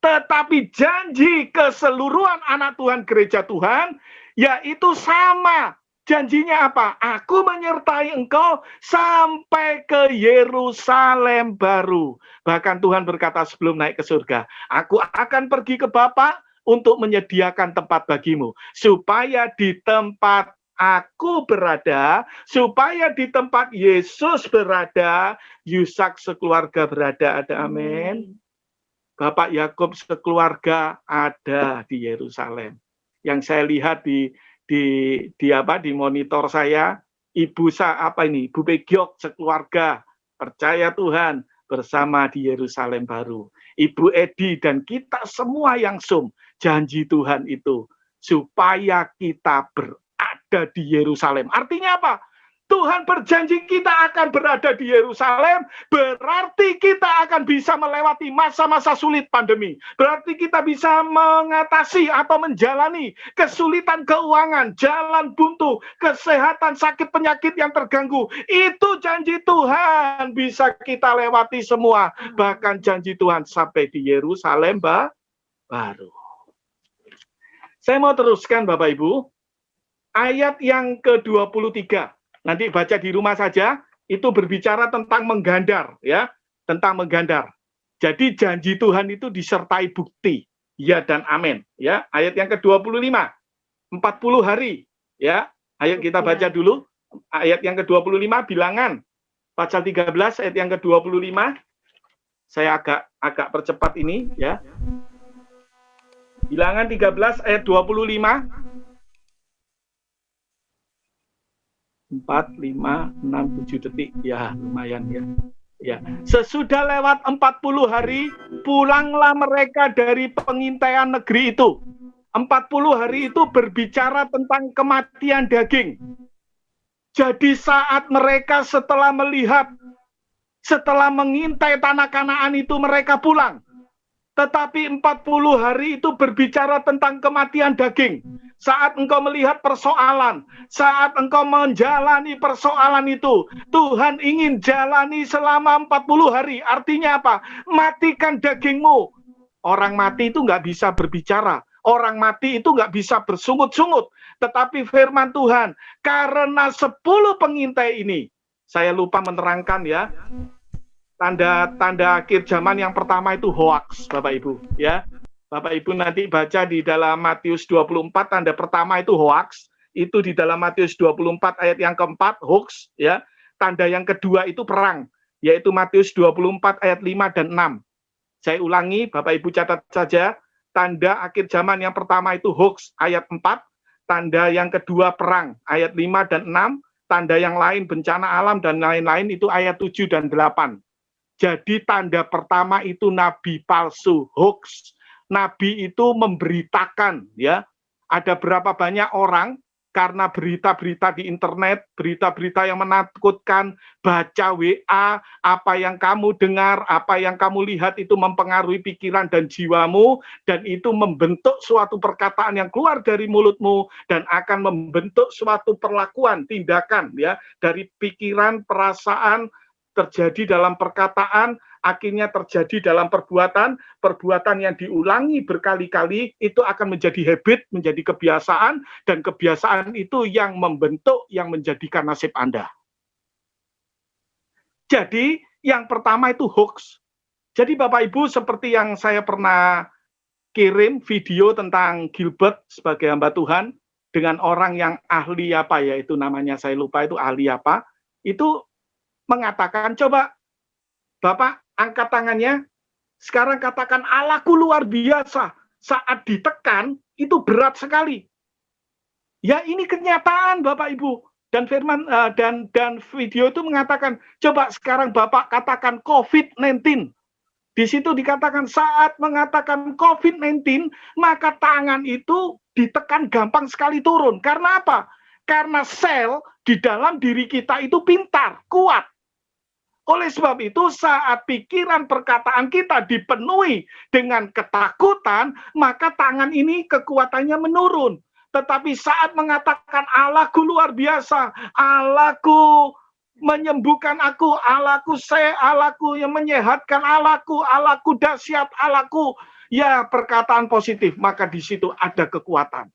Tetapi janji keseluruhan anak Tuhan, gereja Tuhan, yaitu sama. Janjinya apa? Aku menyertai engkau sampai ke Yerusalem baru. Bahkan Tuhan berkata sebelum naik ke surga, aku akan pergi ke Bapa untuk menyediakan tempat bagimu. Supaya di tempat aku berada, supaya di tempat Yesus berada, Yusak sekeluarga berada. Ada amin. Bapak Yakub sekeluarga ada di Yerusalem. Yang saya lihat di monitor saya, Ibu Begiok sekeluarga percaya Tuhan bersama di Yerusalem baru. Ibu Edi dan kita semua yang janji Tuhan itu supaya kita berada di Yerusalem. Artinya apa? Tuhan berjanji kita akan berada di Yerusalem, berarti kita akan bisa melewati masa-masa sulit pandemi. Berarti kita bisa mengatasi atau menjalani kesulitan keuangan, jalan buntu, kesehatan, sakit, penyakit yang terganggu. Itu janji Tuhan, bisa kita lewati semua. Bahkan janji Tuhan sampai di Yerusalem baru. Saya mau teruskan Bapak Ibu, ayat yang ke-23. Nanti baca di rumah saja, itu berbicara tentang menggandar, ya, tentang menggandar. Jadi janji Tuhan itu disertai bukti, ya dan amin, ya. Ayat yang ke-25, 40 hari, ya. Ayo kita baca dulu, ayat yang ke-25, Bilangan, pasal 13, ayat yang ke-25. Saya agak percepat ini, ya. Bilangan 13, ayat 25. 4, 5, 6, 7 detik. Ya, lumayan ya. Ya, sesudah lewat 40 hari, pulanglah mereka dari pengintaian negeri itu. 40 hari itu berbicara tentang kematian daging. Jadi saat mereka setelah mengintai tanah Kanaan itu mereka pulang. Tetapi 40 hari itu berbicara tentang kematian daging. Saat engkau melihat persoalan, saat engkau menjalani persoalan itu, Tuhan ingin jalani selama 40 hari. Artinya apa? Matikan dagingmu. Orang mati itu nggak bisa berbicara. Orang mati itu nggak bisa bersungut-sungut. Tetapi firman Tuhan, karena 10 pengintai ini, saya lupa menerangkan ya, tanda akhir zaman yang pertama itu hoax, Bapak Ibu, ya. Bapak Ibu nanti baca di dalam Matius 24, tanda pertama itu hoax, itu di dalam Matius 24 ayat yang keempat, hoax, ya. Tanda yang kedua itu perang, yaitu Matius 24 ayat 5 dan 6. Saya ulangi, Bapak Ibu catat saja, tanda akhir zaman yang pertama itu hoax, ayat 4, tanda yang kedua perang, ayat 5 dan 6, tanda yang lain bencana alam dan lain-lain itu ayat 7 dan 8. Jadi tanda pertama itu nabi palsu, hoax. Nabi itu memberitakan, ya. Ada berapa banyak orang karena berita-berita di internet, berita-berita yang menakutkan, baca WA, apa yang kamu dengar, apa yang kamu lihat itu mempengaruhi pikiran dan jiwamu, dan itu membentuk suatu perkataan yang keluar dari mulutmu, dan akan membentuk suatu perlakuan, tindakan, ya, dari pikiran, perasaan, terjadi dalam perkataan, akhirnya terjadi dalam perbuatan yang diulangi berkali-kali, itu akan menjadi habit, menjadi kebiasaan, dan kebiasaan itu yang membentuk, yang menjadikan nasib Anda. Jadi, yang pertama itu hoax. Jadi Bapak Ibu, seperti yang saya pernah kirim video tentang Gilbert sebagai hamba Tuhan, dengan orang yang ahli apa ya, itu namanya saya lupa itu ahli apa, itu mengatakan, coba Bapak angkat tangannya, sekarang katakan Allahku luar biasa, saat ditekan itu berat sekali. Ya ini kenyataan Bapak Ibu, dan firman dan video itu mengatakan, coba sekarang Bapak katakan COVID-19. Di situ dikatakan saat mengatakan COVID-19, maka tangan itu ditekan gampang sekali turun. Karena apa? Karena sel di dalam diri kita itu pintar, kuat. Oleh sebab itu, saat pikiran perkataan kita dipenuhi dengan ketakutan, maka tangan ini kekuatannya menurun. Tetapi saat mengatakan Allahku luar biasa, Allahku menyembuhkan aku, Allahku yang menyehatkan, Allahku dahsyat, Allahku, ya perkataan positif, maka di situ ada kekuatan.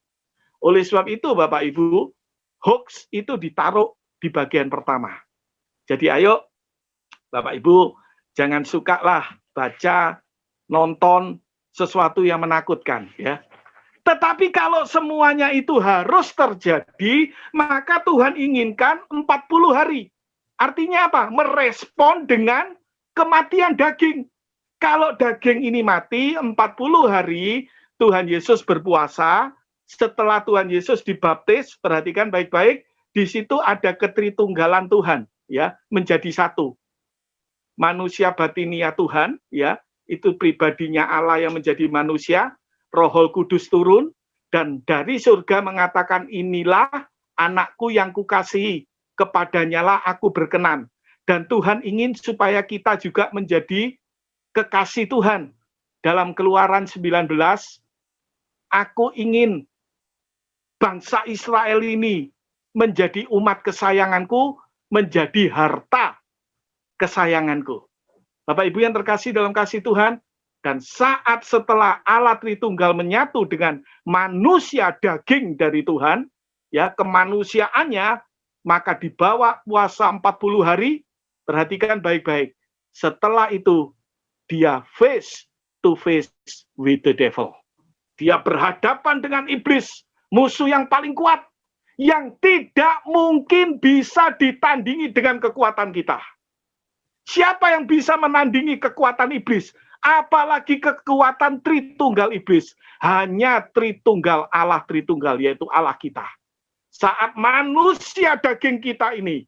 Oleh sebab itu, Bapak Ibu, hoax itu ditaruh di bagian pertama. Jadi ayo, Bapak Ibu, jangan sukalah baca, nonton sesuatu yang menakutkan, ya. Tetapi kalau semuanya itu harus terjadi, maka Tuhan inginkan 40 hari. Artinya apa? Merespon dengan kematian daging. Kalau daging ini mati 40 hari, Tuhan Yesus berpuasa, setelah Tuhan Yesus dibaptis, perhatikan baik-baik, di situ ada ketritunggalan Tuhan, ya, menjadi satu. Manusia batinia Tuhan, ya, itu pribadinya Allah yang menjadi manusia, Roh Kudus turun, dan dari surga mengatakan inilah anakku yang kukasihi, kepadanya lah aku berkenan. Dan Tuhan ingin supaya kita juga menjadi kekasih Tuhan. Dalam Keluaran 19, aku ingin bangsa Israel ini menjadi umat kesayanganku, menjadi harta kesayanganku. Bapak Ibu yang terkasih dalam kasih Tuhan, dan saat setelah Allah Tritunggal menyatu dengan manusia daging dari Tuhan, ya kemanusiaannya, maka dibawa puasa 40 hari, perhatikan baik-baik. Setelah itu, dia face to face with the devil. Dia berhadapan dengan iblis, musuh yang paling kuat, yang tidak mungkin bisa ditandingi dengan kekuatan kita. Siapa yang bisa menandingi kekuatan iblis? Apalagi kekuatan Tritunggal iblis. Hanya Tritunggal Allah Tritunggal, yaitu Allah kita. Saat manusia daging kita ini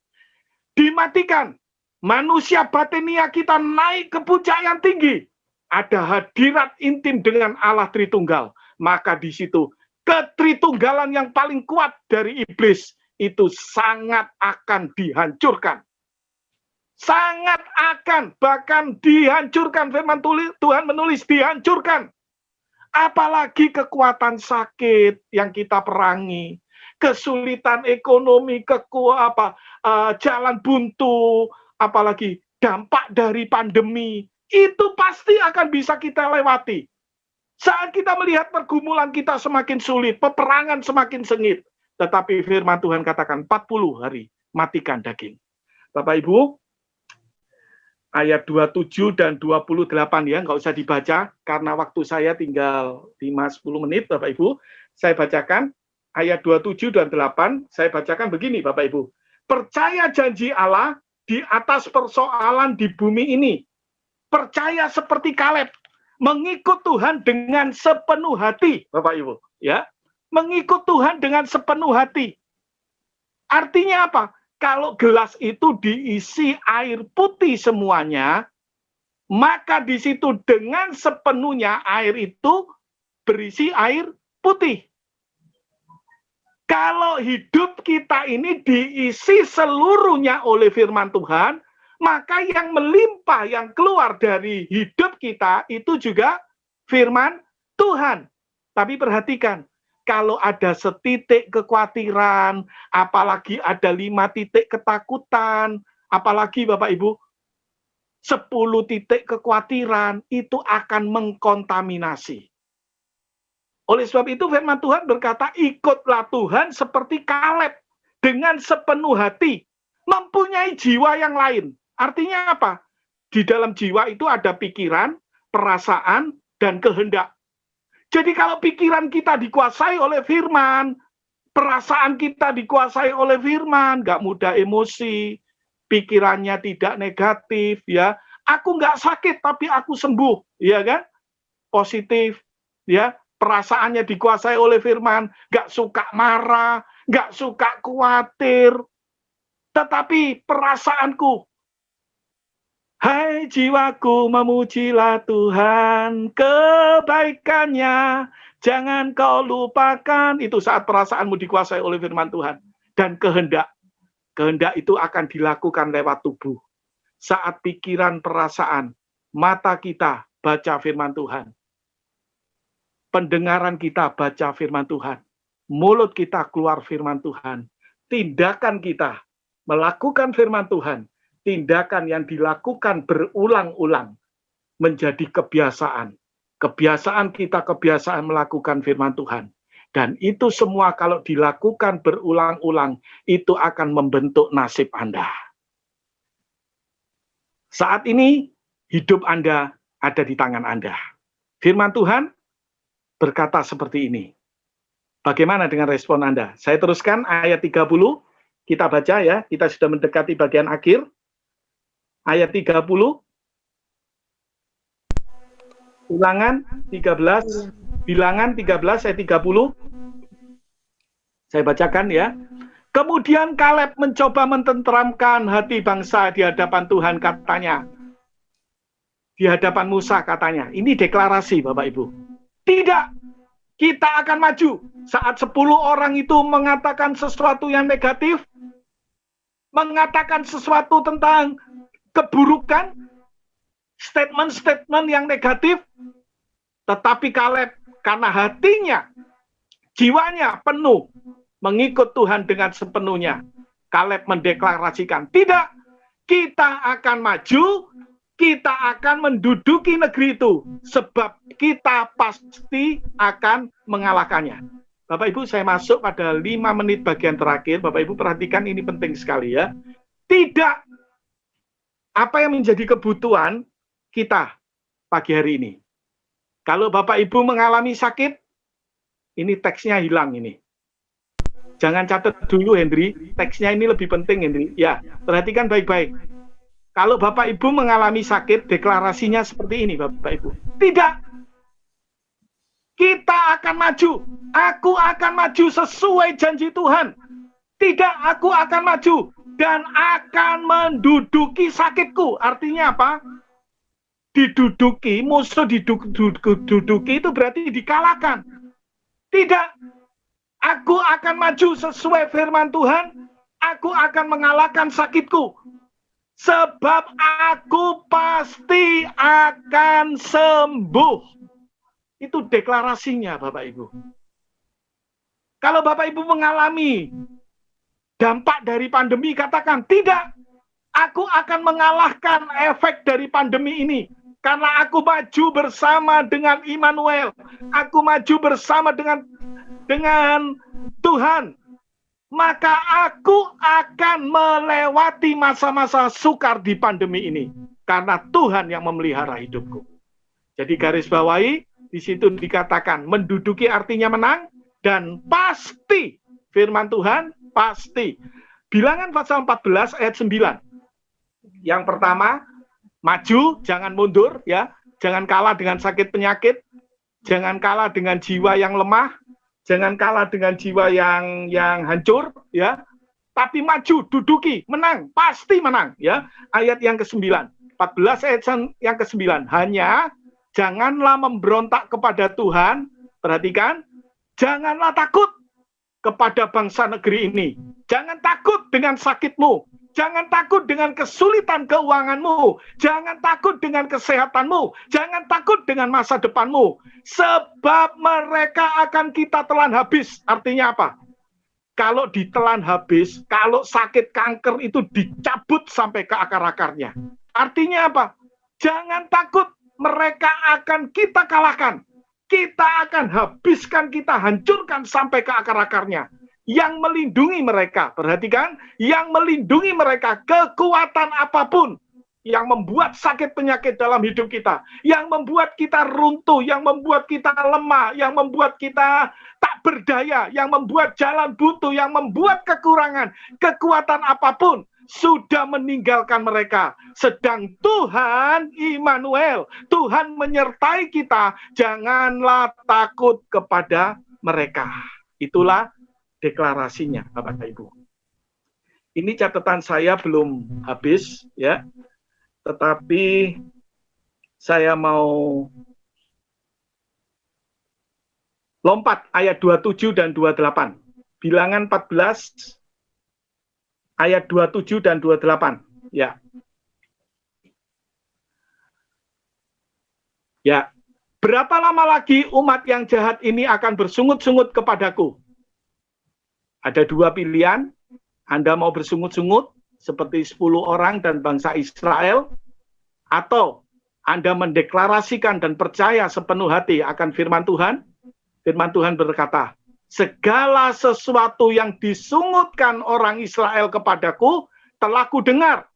dimatikan, manusia batinia kita naik ke puncak yang tinggi, ada hadirat intim dengan Allah Tritunggal, maka di situ ketritunggalan yang paling kuat dari iblis itu sangat akan dihancurkan. Sangat akan, bahkan dihancurkan. Firman Tuhan menulis dihancurkan. Apalagi kekuatan sakit yang kita perangi, kesulitan ekonomi, jalan buntu, apalagi dampak dari pandemi, itu pasti akan bisa kita lewati. Saat kita melihat pergumulan kita semakin sulit, peperangan semakin sengit, tetapi firman Tuhan katakan 40 hari matikan daging. Bapak Ibu, ayat 27 dan 28 ya, nggak usah dibaca, karena waktu saya tinggal 5-10 menit, Bapak Ibu. Saya bacakan ayat 27 dan 8, saya bacakan begini, Bapak Ibu. Percaya janji Allah di atas persoalan di bumi ini. Percaya seperti Kaleb, mengikut Tuhan dengan sepenuh hati, Bapak Ibu. Ya, mengikut Tuhan dengan sepenuh hati. Artinya apa? Kalau gelas itu diisi air putih semuanya, maka di situ dengan sepenuhnya air itu berisi air putih. Kalau hidup kita ini diisi seluruhnya oleh firman Tuhan, maka yang melimpah, yang keluar dari hidup kita itu juga firman Tuhan. Tapi perhatikan, kalau ada setitik kekhawatiran, apalagi ada 5 titik ketakutan, apalagi Bapak Ibu, 10 titik kekhawatiran, itu akan mengkontaminasi. Oleh sebab itu firman Tuhan berkata, ikutlah Tuhan seperti Kaleb, dengan sepenuh hati, mempunyai jiwa yang lain. Artinya apa? Di dalam jiwa itu ada pikiran, perasaan, dan kehendak. Jadi kalau pikiran kita dikuasai oleh firman, perasaan kita dikuasai oleh firman, nggak mudah emosi, pikirannya tidak negatif, ya. Aku nggak sakit, tapi aku sembuh, ya kan? Positif, ya. Perasaannya dikuasai oleh firman, nggak suka marah, nggak suka khawatir, tetapi perasaanku, hai jiwaku memujilah Tuhan, kebaikannya jangan kau lupakan. Itu saat perasaanmu dikuasai oleh firman Tuhan. Dan kehendak. Kehendak itu akan dilakukan lewat tubuh. Saat pikiran, perasaan, mata kita baca firman Tuhan. Pendengaran kita baca firman Tuhan. Mulut kita keluar firman Tuhan. Tindakan kita melakukan firman Tuhan. Tindakan yang dilakukan berulang-ulang menjadi kebiasaan. Kebiasaan kita, kebiasaan melakukan firman Tuhan. Dan itu semua kalau dilakukan berulang-ulang, itu akan membentuk nasib Anda. Saat ini, hidup Anda ada di tangan Anda. Firman Tuhan berkata seperti ini. Bagaimana dengan respon Anda? Saya teruskan ayat 30, kita baca ya, kita sudah mendekati bagian akhir. Ayat 30, Ulangan 13, Bilangan 13 ayat 30. Saya bacakan ya. Kemudian Kaleb mencoba mententeramkan hati bangsa di hadapan Tuhan, katanya. Di hadapan Musa katanya. Ini deklarasi Bapak Ibu. Tidak, kita akan maju. Saat 10 orang itu mengatakan sesuatu yang negatif, mengatakan sesuatu tentang keburukan, statement-statement yang negatif, tetapi Kaleb karena hatinya, jiwanya penuh mengikut Tuhan dengan sepenuhnya, Kaleb mendeklarasikan, tidak, kita akan maju, kita akan menduduki negeri itu, sebab kita pasti akan mengalahkannya. Bapak Ibu, saya masuk pada 5 menit bagian terakhir. Bapak Ibu perhatikan, ini penting sekali ya. Tidak apa yang menjadi kebutuhan kita pagi hari ini. Kalau Bapak Ibu mengalami sakit, ini teksnya hilang ini. Jangan catat dulu, Hendri. Teksnya ini lebih penting, Hendri. Ya, perhatikan baik-baik. Kalau Bapak Ibu mengalami sakit, deklarasinya seperti ini, Bapak Ibu. Tidak. Kita akan maju. Aku akan maju sesuai janji Tuhan. Tidak, aku akan maju dan akan menduduki sakitku. Artinya apa? Diduduki, musuh diduduki itu berarti dikalahkan. Tidak. Aku akan maju sesuai firman Tuhan. Aku akan mengalahkan sakitku. Sebab aku pasti akan sembuh. Itu deklarasinya, Bapak Ibu. Kalau Bapak Ibu mengalami dampak dari pandemi, katakan, tidak, aku akan mengalahkan efek dari pandemi ini. Karena aku maju bersama dengan Immanuel. Aku maju bersama dengan Tuhan. Maka aku akan melewati masa-masa sukar di pandemi ini. Karena Tuhan yang memelihara hidupku. Jadi garis bawahi, di situ dikatakan menduduki artinya menang dan pasti. Firman Tuhan pasti. Bilangan pasal 14 ayat 9. Yang pertama, maju, jangan mundur ya. Jangan kalah dengan sakit penyakit. Jangan kalah dengan jiwa yang lemah. Jangan kalah dengan jiwa yang hancur ya. Tapi maju, duduki, menang, pasti menang ya. Ayat yang ke-9. 14 ayat yang ke-9. Hanya janganlah memberontak kepada Tuhan. Perhatikan, janganlah takut kepada bangsa negeri ini. Jangan takut dengan sakitmu. Jangan takut dengan kesulitan keuanganmu. Jangan takut dengan kesehatanmu. Jangan takut dengan masa depanmu. Sebab mereka akan kita telan habis. Artinya apa? Kalau ditelan habis, kalau sakit kanker itu dicabut sampai ke akar-akarnya. Artinya apa? Jangan takut. Mereka akan kita kalahkan. Kita akan habiskan, kita hancurkan sampai ke akar-akarnya. Yang melindungi mereka, perhatikan, yang melindungi mereka, kekuatan apapun yang membuat sakit penyakit dalam hidup kita, yang membuat kita runtuh, yang membuat kita lemah, yang membuat kita tak berdaya, yang membuat jalan buntu, yang membuat kekurangan, kekuatan apapun, sudah meninggalkan mereka. Sedang Tuhan Immanuel, Tuhan menyertai kita, janganlah takut kepada mereka. Itulah deklarasinya, Bapak Ibu. Ini catatan saya belum habis ya. Tetapi saya mau lompat ayat 27 dan 28. Bilangan 14 ayat 27 dan 28. Ya. Ya. Berapa lama lagi umat yang jahat ini akan bersungut-sungut kepadaku? Ada dua pilihan. Anda mau bersungut-sungut seperti 10 orang dan bangsa Israel, atau Anda mendeklarasikan dan percaya sepenuh hati akan firman Tuhan. Firman Tuhan berkata, segala sesuatu yang disungutkan orang Israel kepadaku telah kudengar.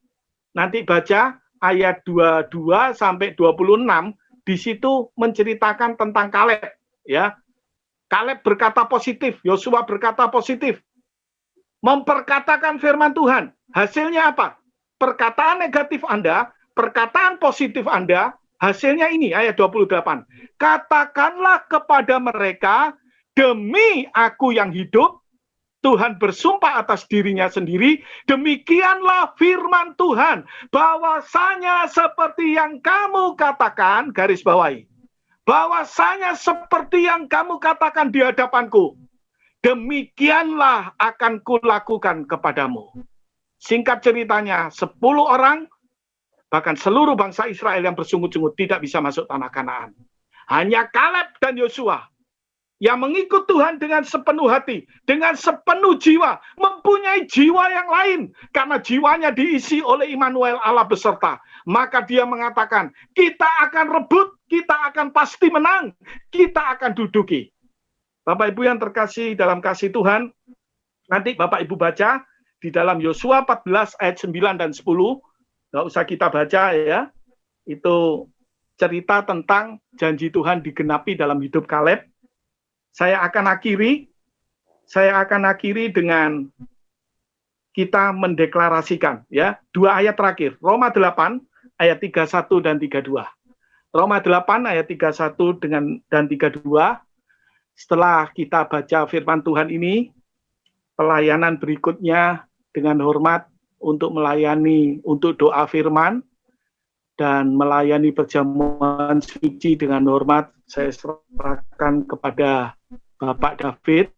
Nanti baca ayat 22 sampai 26, di situ menceritakan tentang Kaleb, ya. Kaleb berkata positif, Yosua berkata positif. Memperkatakan firman Tuhan. Hasilnya apa? Perkataan negatif Anda, perkataan positif Anda, hasilnya ini ayat 28. Katakanlah kepada mereka, demi aku yang hidup, Tuhan bersumpah atas dirinya sendiri, demikianlah firman Tuhan, bahwasanya seperti yang kamu katakan, garis bawahi, bahwasanya seperti yang kamu katakan di hadapanku, demikianlah akan kulakukan kepadamu. Singkat ceritanya, 10 orang, bahkan seluruh bangsa Israel yang bersungut-sungut tidak bisa masuk tanah Kanaan. Hanya Kaleb dan Yosua yang mengikut Tuhan dengan sepenuh hati, dengan sepenuh jiwa, mempunyai jiwa yang lain, karena jiwanya diisi oleh Immanuel, Allah beserta. Maka dia mengatakan, kita akan rebut, kita akan pasti menang, kita akan duduki. Bapak Ibu yang terkasih dalam kasih Tuhan, nanti Bapak Ibu baca di dalam Yosua 14 ayat 9 dan 10, nggak usah kita baca ya, itu cerita tentang janji Tuhan digenapi dalam hidup Kaleb. Saya akan akhiri dengan kita mendeklarasikan ya, 2 ayat terakhir, Roma 8 ayat 31 dan 32. Roma 8 ayat 31 dan 32. Setelah kita baca firman Tuhan ini, pelayanan berikutnya dengan hormat untuk melayani, untuk doa firman, dan melayani perjamuan suci dengan hormat, saya serahkan kepada Bapak David.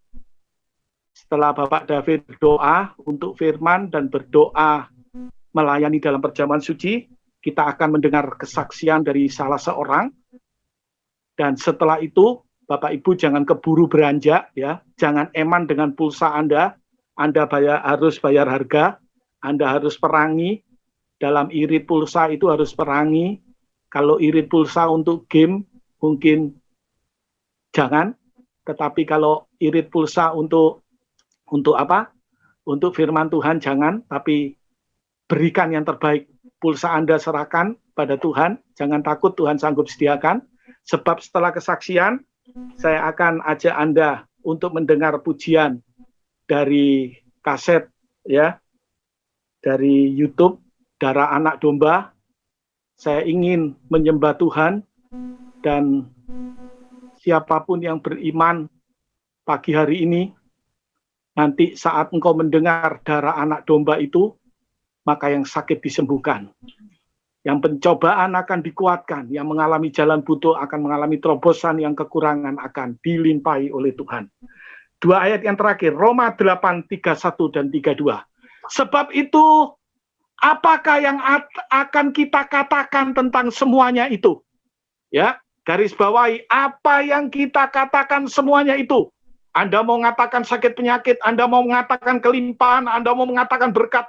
Setelah Bapak David berdoa untuk firman dan berdoa melayani dalam perjamuan suci, kita akan mendengar kesaksian dari salah seorang. Dan setelah itu, Bapak Ibu jangan keburu beranjak ya, jangan eman dengan pulsa Anda harus bayar harga, Anda harus perangi, dalam irit pulsa itu harus perangi. Kalau irit pulsa untuk game mungkin jangan, tetapi kalau irit pulsa untuk apa? Untuk firman Tuhan jangan, tapi berikan yang terbaik. Pulsa Anda serahkan pada Tuhan, jangan takut, Tuhan sanggup sediakan. Sebab setelah kesaksian, saya akan ajak Anda untuk mendengar pujian dari kaset ya, dari YouTube Darah Anak Domba. Saya ingin menyembah Tuhan, dan siapapun yang beriman pagi hari ini, nanti saat engkau mendengar darah anak domba itu, maka yang sakit disembuhkan, yang pencobaan akan dikuatkan, yang mengalami jalan buntu akan mengalami terobosan, yang kekurangan akan dilimpahi oleh Tuhan. 2 ayat yang terakhir, Roma 8, 31 dan 32. Sebab itu, apakah yang akan kita katakan tentang semuanya itu? Ya, garis bawahi, apa yang kita katakan semuanya itu. Anda mau mengatakan sakit penyakit, Anda mau mengatakan kelimpahan, Anda mau mengatakan berkat.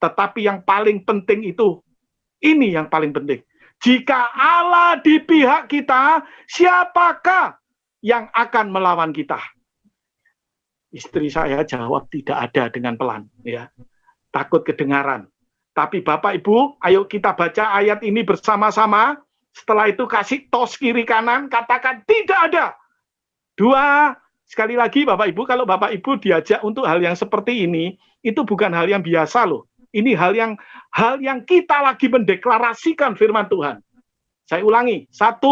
Tetapi yang paling penting itu, ini yang paling penting. Jika Allah di pihak kita, siapakah yang akan melawan kita? Istri saya jawab tidak ada dengan pelan, ya. Takut kedengaran. Tapi Bapak Ibu, ayo kita baca ayat ini bersama-sama. Setelah itu kasih tos kiri kanan, katakan tidak ada. 2, sekali lagi Bapak Ibu, kalau Bapak Ibu diajak untuk hal yang seperti ini, itu bukan hal yang biasa loh. Ini hal yang kita lagi mendeklarasikan firman Tuhan. Saya ulangi, 1,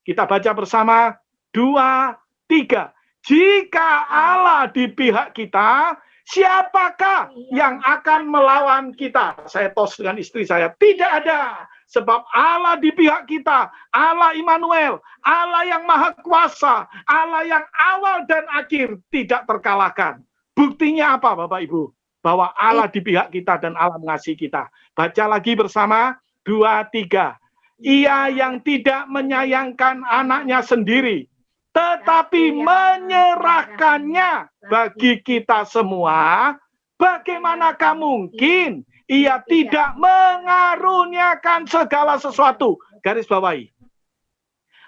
kita baca bersama, 2, 3. Jika Allah di pihak kita, siapakah yang akan melawan kita? Saya tos dengan istri saya, tidak ada. Sebab Allah di pihak kita, Allah Immanuel, Allah yang maha kuasa, Allah yang awal dan akhir tidak terkalahkan. Buktinya apa Bapak Ibu? Bahwa Allah di pihak kita dan Allah mengasihi kita. Baca lagi bersama, 2, 3. Ia yang tidak menyayangkan anaknya sendiri, tetapi menyerahkannya bagi kita semua, bagaimanakah mungkin Ia tidak mengaruniakan segala sesuatu? Garis bawahi.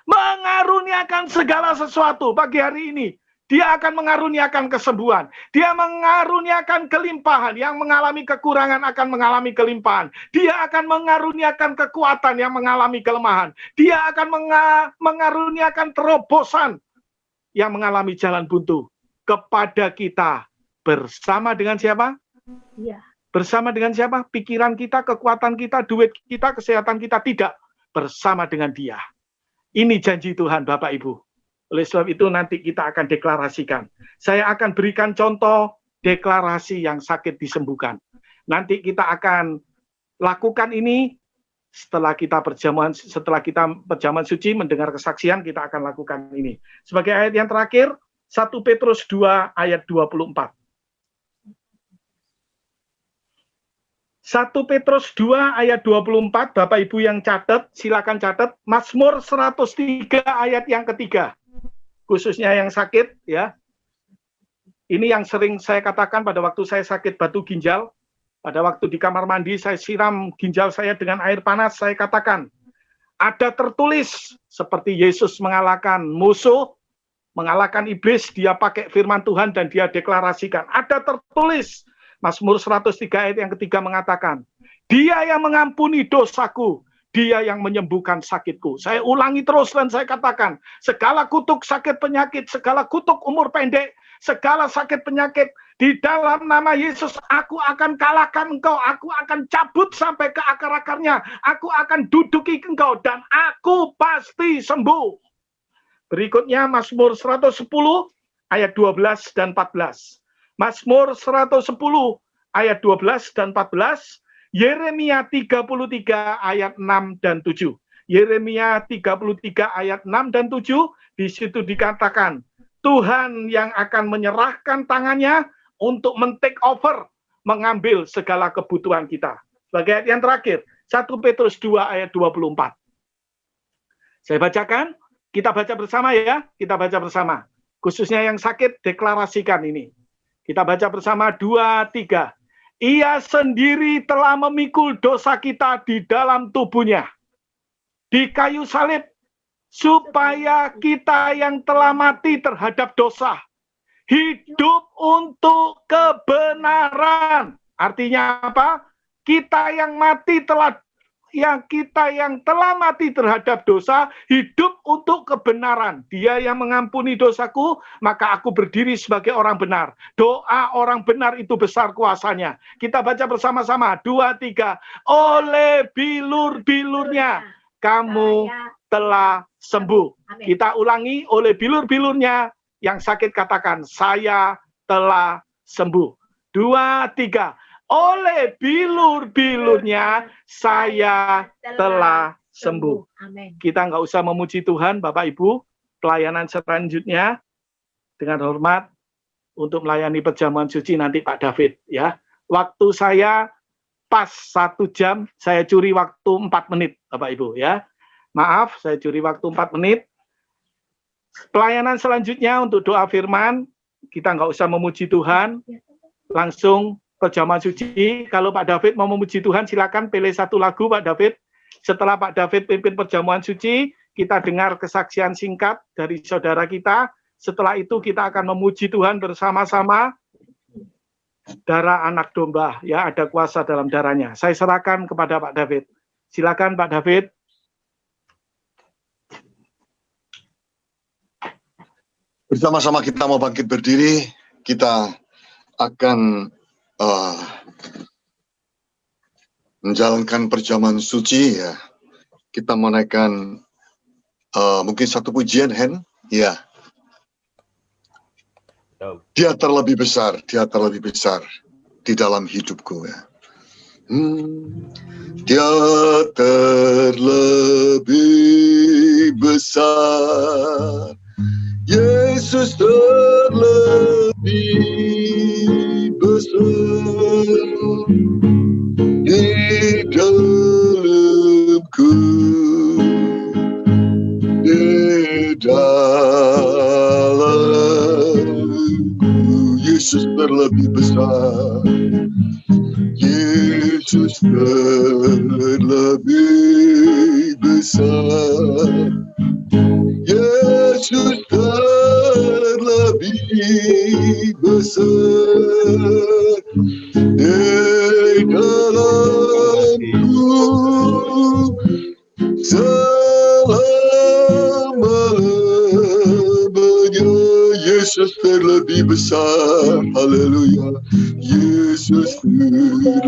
Mengaruniakan segala sesuatu pagi hari ini. Dia akan mengaruniakan kesembuhan. Dia mengaruniakan kelimpahan. Yang mengalami kekurangan akan mengalami kelimpahan. Dia akan mengaruniakan kekuatan yang mengalami kelemahan. Dia akan mengaruniakan terobosan yang mengalami jalan buntu kepada kita. Bersama dengan siapa? Iya. Bersama dengan siapa? Pikiran kita, kekuatan kita, duit kita, kesehatan kita. Tidak. Bersama dengan Dia. Ini janji Tuhan Bapak Ibu. Oleh sebab itu nanti kita akan deklarasikan. Saya akan berikan contoh deklarasi yang sakit disembuhkan. Nanti kita akan lakukan ini setelah kita perjamuan suci, mendengar kesaksian, kita akan lakukan ini. Sebagai ayat yang terakhir, 1 Petrus 2 ayat 24. 1 Petrus 2 ayat 24, Bapak Ibu yang catat, silakan catat. Mazmur 103 ayat yang ketiga. Khususnya yang sakit, ya. Ini yang sering saya katakan pada waktu saya sakit batu ginjal. Pada waktu di kamar mandi, saya siram ginjal saya dengan air panas, saya katakan, ada tertulis seperti Yesus mengalahkan musuh, mengalahkan iblis, dia pakai firman Tuhan dan dia deklarasikan. Ada tertulis, Mazmur 103 ayat yang ketiga mengatakan, dia yang mengampuni dosaku, dia yang menyembuhkan sakitku. Saya ulangi terus dan saya katakan, segala kutuk sakit penyakit, segala kutuk umur pendek, segala sakit penyakit, di dalam nama Yesus, aku akan kalahkan engkau, aku akan cabut sampai ke akar-akarnya, aku akan duduki engkau, dan aku pasti sembuh. Berikutnya Mazmur 110 ayat 12 dan 14. Mazmur 110 ayat 12 dan 14, Yeremia 33 ayat 6 dan 7. Yeremia 33 ayat 6 dan 7, di situ dikatakan, Tuhan yang akan menyerahkan tangannya untuk men-take over, mengambil segala kebutuhan kita. Sebagai ayat yang terakhir, 1 Petrus 2 ayat 24. Saya bacakan, kita baca bersama ya, kita baca bersama. Khususnya yang sakit, deklarasikan ini. Kita baca bersama, 2, 3. Ia sendiri telah memikul dosa kita di dalam tubuhnya, di kayu salib, supaya kita yang telah mati terhadap dosa, hidup untuk kebenaran. Artinya apa? Kita yang telah mati terhadap dosa, hidup untuk kebenaran. Dia yang mengampuni dosaku, maka aku berdiri sebagai orang benar. Doa orang benar itu besar kuasanya. Kita baca bersama-sama, 2, 3. Oleh bilur-bilurnya kamu telah sembuh. Amin. Kita ulangi, oleh bilur-bilurnya yang sakit katakan, saya telah sembuh. 2, 3. Oleh bilur-bilurnya saya telah sembuh. Amin. Kita nggak usah memuji Tuhan, Bapak Ibu. Pelayanan selanjutnya dengan hormat untuk melayani perjamuan suci nanti Pak David, ya. Waktu saya pas 1 jam, saya curi waktu 4 menit, Bapak Ibu, ya. Maaf, saya curi waktu 4 menit. Pelayanan selanjutnya untuk doa firman, kita nggak usah memuji Tuhan, langsung perjamuan suci. Kalau Pak David mau memuji Tuhan, silakan pilih satu lagu Pak David. Setelah Pak David pimpin perjamuan suci, kita dengar kesaksian singkat dari saudara kita. Setelah itu kita akan memuji Tuhan bersama-sama. Darah anak domba, ya, ada kuasa dalam darahnya. Saya serahkan kepada Pak David. Silakan Pak David. Bersama-sama kita mau bangkit berdiri, kita akan menjalankan perjamuan suci, ya. Kita menaikkan mungkin satu pujian, Hen, ya. Dia terlebih besar di dalam hidupku, ya. Dia terlebih besar, Yesus terlebih besar di dalamku, di dalamku. Yesus terlebih besar, Yesus terlebih besar, Yesus terlebih besar di dalamku selama-lamanya. Yesus terlebih besar, haleluya. Yesus terlebih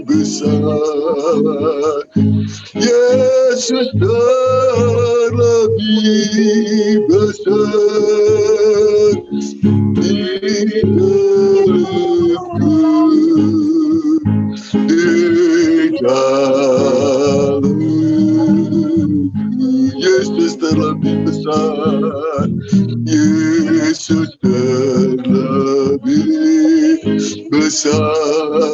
besar, Yesus terlebih besar di dalamku, di dalamku. Yesus terlebih besar, Yesus terlebih besar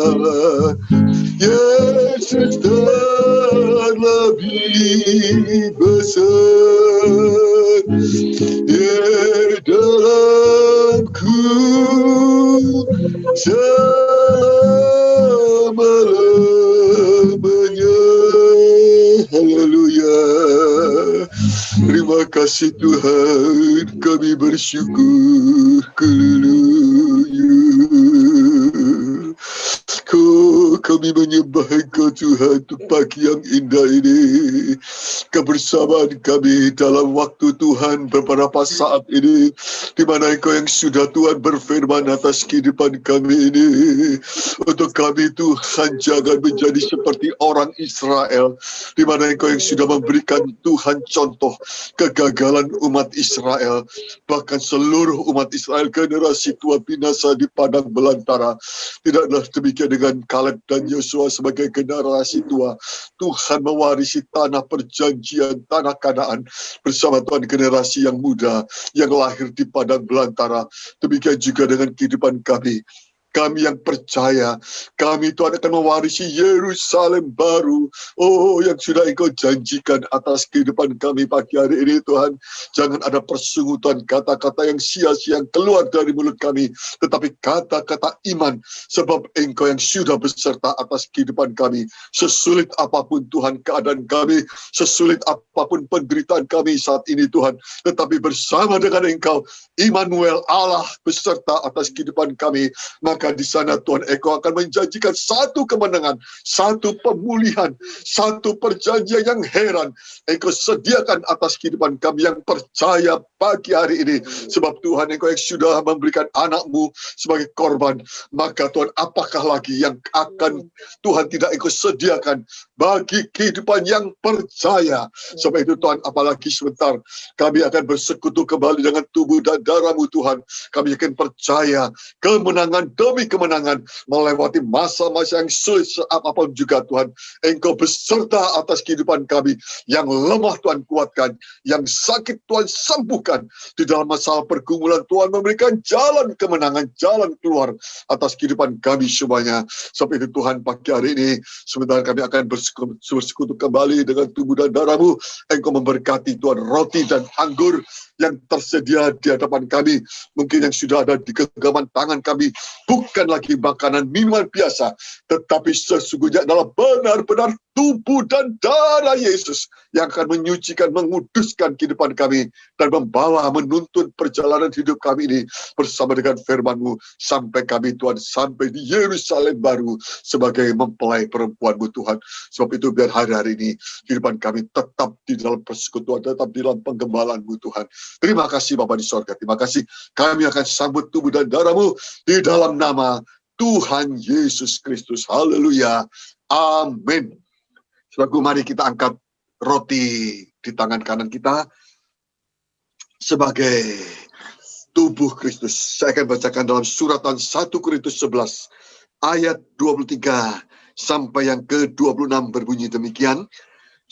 kasih Tuhan, kami bersyukur. Haleluya. Kami menyembah Engkau Tuhan untuk pagi yang indah ini. Kebersamaan kami dalam waktu Tuhan beberapa saat ini, di mana Engkau yang sudah Tuhan berfirman atas kehidupan kami ini. Untuk kami Tuhan jangan menjadi seperti orang Israel, di mana Engkau yang sudah memberikan Tuhan contoh kegagalan umat Israel. Bahkan seluruh umat Israel generasi tua binasa di padang belantara. Tidaklah demikian dengan Kaleb dan Yosua sebagai generasi tua. Tuhan mewarisi tanah perjanjian, tanah Kanaan bersama Tuhan generasi yang muda yang lahir di padang belantara. Demikian juga dengan kehidupan kami. Kami yang percaya, kami Tuhan akan mewarisi Yerusalem baru. Oh, yang sudah Engkau janjikan atas kehidupan kami pagi hari ini Tuhan. Jangan ada persungutan kata-kata yang sia-sia yang keluar dari mulut kami. Tetapi kata-kata iman. Sebab Engkau yang sudah beserta atas kehidupan kami. Sesulit apapun Tuhan keadaan kami. Sesulit apapun penderitaan kami saat ini Tuhan. Tetapi bersama dengan Engkau, Immanuel Allah beserta atas kehidupan kami. Maka di sana Tuhan Engkau akan menjanjikan satu kemenangan, satu pemulihan, satu perjanjian yang heran. Engkau sediakan atas kehidupan kami yang percaya pagi hari ini. Sebab Tuhan Engkau yang sudah memberikan anak-Mu sebagai korban. Maka Tuhan apakah lagi yang akan Tuhan tidak Engkau sediakan bagi kehidupan yang percaya. Sebab itu Tuhan apalagi sebentar kami akan bersekutu kembali dengan tubuh dan darah-Mu Tuhan. Kami akan percaya kemenangan demi kemenangan melewati masa-masa yang sulit apapun juga Tuhan. Engkau beserta atas kehidupan kami. Yang lemah Tuhan kuatkan, yang sakit Tuhan sembuhkan. Di dalam masalah pergumulan Tuhan memberikan jalan kemenangan, jalan keluar atas kehidupan kami semuanya. Sebab itu Tuhan pagi hari ini sebentar kami akan bersekutu kembali dengan tubuh dan darah-Mu. Engkau memberkati Tuhan roti dan anggur yang tersedia di hadapan kami. Mungkin yang sudah ada di genggaman tangan kami bukan lagi makanan minuman biasa, tetapi sesungguhnya adalah benar-benar tubuh dan darah Yesus yang akan menyucikan, menguduskan kehidupan kami dan membawa, menuntun perjalanan hidup kami ini bersama dengan firman-Mu sampai kami Tuhan, sampai di Yerusalem baru sebagai mempelai perempuan-Mu Tuhan. Sebab itu biar hari-hari ini kehidupan kami tetap di dalam persekutuan, tetap di dalam penggembalaan-Mu Tuhan. Terima kasih Bapa di sorga, terima kasih kami akan sambut tubuh dan darah-Mu di dalam nama Tuhan Yesus Kristus. Haleluya. Amin. Saudaraku, mari kita angkat roti di tangan kanan kita sebagai tubuh Kristus. Saya akan bacakan dalam suratan 1 Korintus 11 ayat 23 sampai yang ke-26 berbunyi demikian.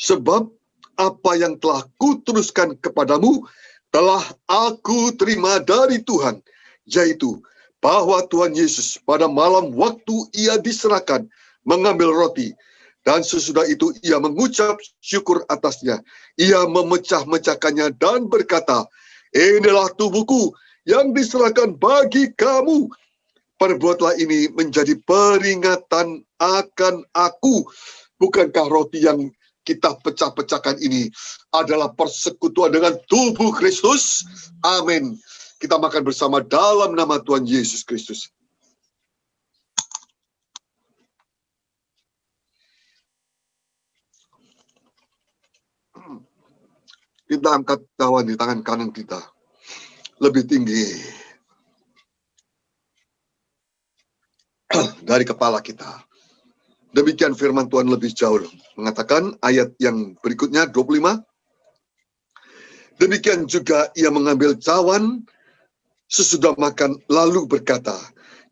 Sebab apa yang telah kuteruskan kepadamu telah aku terima dari Tuhan, yaitu bahwa Tuhan Yesus pada malam waktu ia diserahkan mengambil roti, dan sesudah itu ia mengucap syukur atasnya. Ia memecah-mecahkannya dan berkata, inilah tubuhku yang diserahkan bagi kamu. Perbuatlah ini menjadi peringatan akan aku. Bukankah roti yang kita pecah-pecahkan ini adalah persekutuan dengan tubuh Kristus? Amin. Kita makan bersama dalam nama Tuhan Yesus Kristus. Kita angkat daun di tangan kanan kita lebih tinggi dari kepala kita. Demikian firman Tuhan lebih jauh mengatakan ayat yang berikutnya 25. Demikian juga ia mengambil cawan sesudah makan lalu berkata,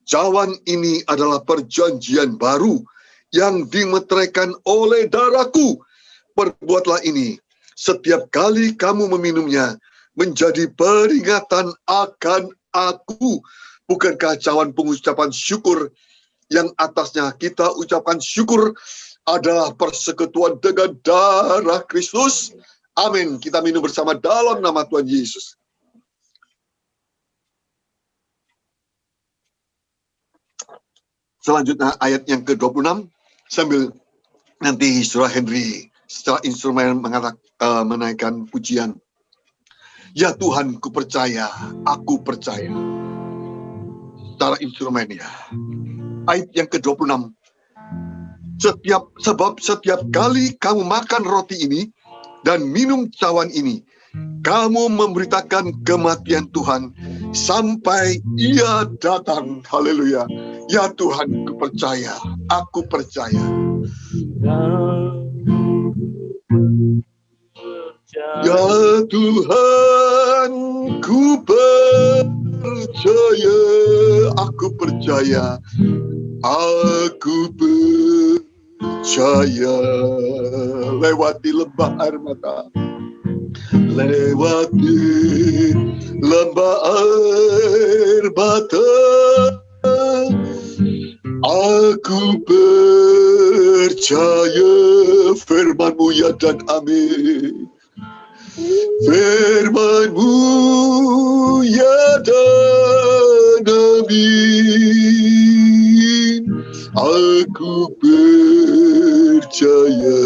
cawan ini adalah perjanjian baru yang dimeteraikan oleh darahku. Perbuatlah ini setiap kali kamu meminumnya menjadi peringatan akan aku. Bukankah cawan pengucapan syukur yang atasnya kita ucapkan syukur adalah persekutuan dengan darah Kristus? Amin. Kita minum bersama dalam nama Tuhan Yesus. Selanjutnya ayat yang ke-26 sambil nanti Saudara Henry secara instrumen menaikkan pujian. Ya Tuhan, ku percaya, aku percaya. Secara instrumen ya. Ayat yang ke-26. Sebab setiap kali kamu makan roti ini dan minum cawan ini, kamu memberitakan kematian Tuhan sampai Ia datang. Haleluya. Ya Tuhan, ku percaya, aku percaya. Ya Tuhan, ku percaya, aku percaya, aku percaya. Lewati lembah air mata, lewati lembah air mata, aku percaya firman-Mu ya dan amin. Firman-Mu ya dan amin. Aku percaya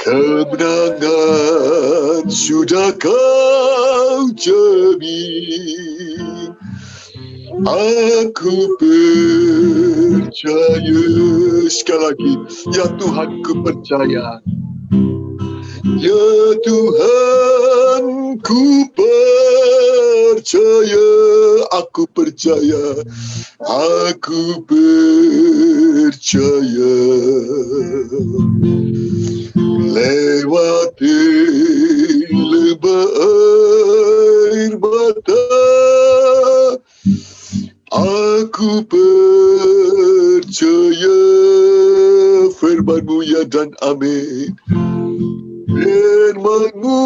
kemenangan sudah Kau jamin. Aku percaya. Sekali lagi, ya Tuhan, ku percaya. Ya Tuhan, ku percaya, aku percaya, aku percaya. Lewati lembah air mata, aku percaya firman-Mu ya dan amin. Firman-Mu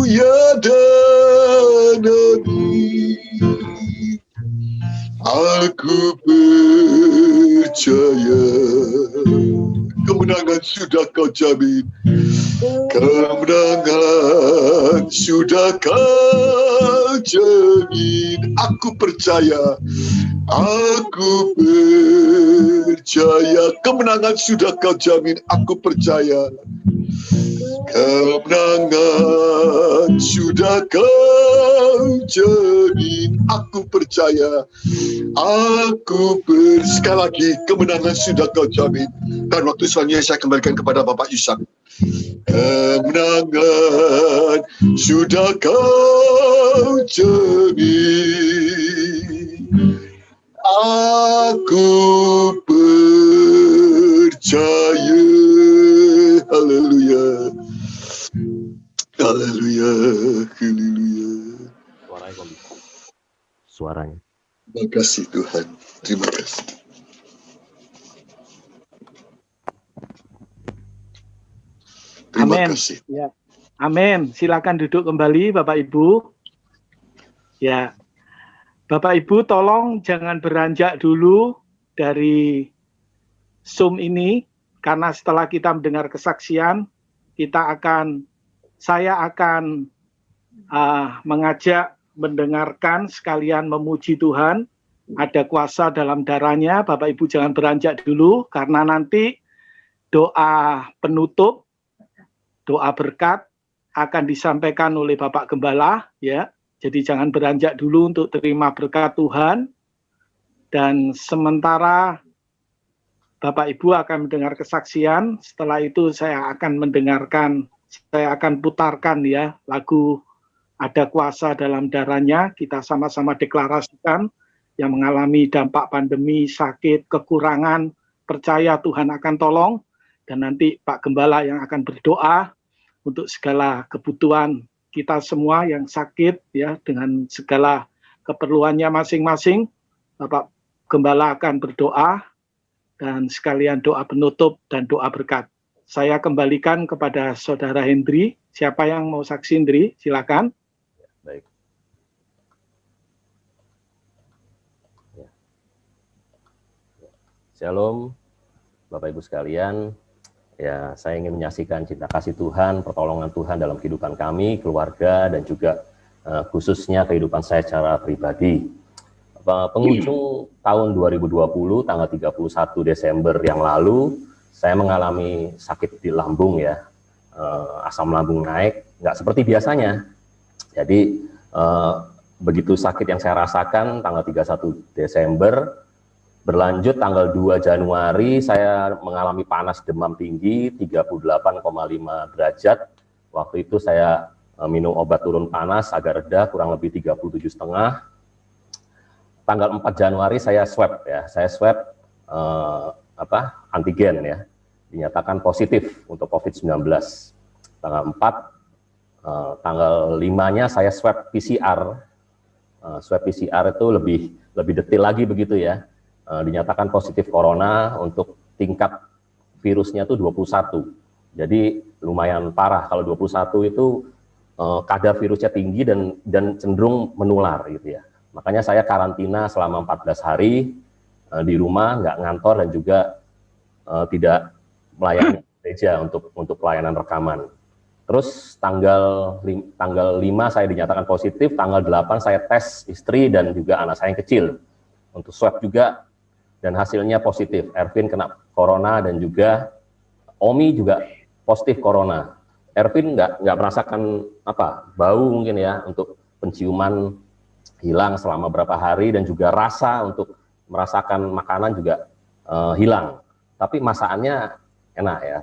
ya dan amin. Aku percaya kemenangan sudah Kau jamin. Kemenangan sudah Kau jamin. Aku percaya, aku percaya. Kemenangan sudah Kau jamin. Aku percaya. Kemenangan sudah Kau jamin. Aku percaya. Sekali lagi, kemenangan sudah Kau jamin. Dan waktu selanjutnya saya kembalikan kepada Bapak Ishak. Kemenangan sudah Kau jamin. Aku percaya. Haleluya. Haleluya. Haleluya. Suaranya kok bisa. Suaranya. Terima kasih Tuhan. Terima kasih. Terima Amin. kasih. Ya. Amin. Silakan duduk kembali Bapak Ibu. Ya. Bapak Ibu tolong jangan beranjak dulu dari Zoom ini, karena setelah kita mendengar kesaksian, saya akan mengajak mendengarkan sekalian memuji Tuhan. Ada kuasa dalam darahnya. Bapak Ibu jangan beranjak dulu, karena nanti doa penutup, doa berkat akan disampaikan oleh Bapak Gembala, ya. Jadi jangan beranjak dulu untuk terima berkat Tuhan. Dan sementara Bapak Ibu akan mendengar kesaksian, setelah itu saya akan putarkan ya lagu Ada Kuasa Dalam Darahnya. Kita sama-sama deklarasikan yang mengalami dampak pandemi, sakit, kekurangan, percaya Tuhan akan tolong. Dan nanti Pak Gembala yang akan berdoa untuk segala kebutuhan kita semua yang sakit ya, dengan segala keperluannya masing-masing. Bapak Gembala akan berdoa dan sekalian doa penutup dan doa berkat. Saya kembalikan kepada Saudara Hendri. Siapa yang mau saksi, Hendri? Silakan. Baik. Shalom, Bapak Ibu sekalian. Ya, saya ingin menyaksikan cinta kasih Tuhan, pertolongan Tuhan dalam kehidupan kami, keluarga, dan juga khususnya kehidupan saya secara pribadi. Penghujung tahun 2020, tanggal 31 Desember yang lalu, saya mengalami sakit di lambung ya. asam lambung naik, nggak seperti biasanya. Jadi begitu sakit yang saya rasakan tanggal 31 Desember, berlanjut tanggal 2 Januari saya mengalami panas demam tinggi 38,5 derajat. Waktu itu saya minum obat turun panas agak reda, kurang lebih 37,5. Tanggal 4 Januari saya swab ya, antigen ya, dinyatakan positif untuk COVID-19. Tanggal 4, tanggal 5-nya saya swab PCR. Swab PCR itu lebih detail lagi begitu ya. Dinyatakan positif corona, untuk tingkat virusnya itu 21. Jadi lumayan parah. Kalau 21 itu kadar virusnya tinggi dan cenderung menular gitu ya. Makanya saya karantina selama 14 hari di rumah, nggak ngantor dan juga tidak melayani gereja untuk pelayanan rekaman. Terus tanggal 5 saya dinyatakan positif, tanggal 8 saya tes istri dan juga anak saya yang kecil untuk swab juga, dan hasilnya positif. Ervin kena corona dan juga Omi juga positif corona. Ervin nggak merasakan bau mungkin ya, untuk penciuman hilang selama berapa hari, dan juga rasa untuk merasakan makanan juga hilang. Tapi masakannya enak ya.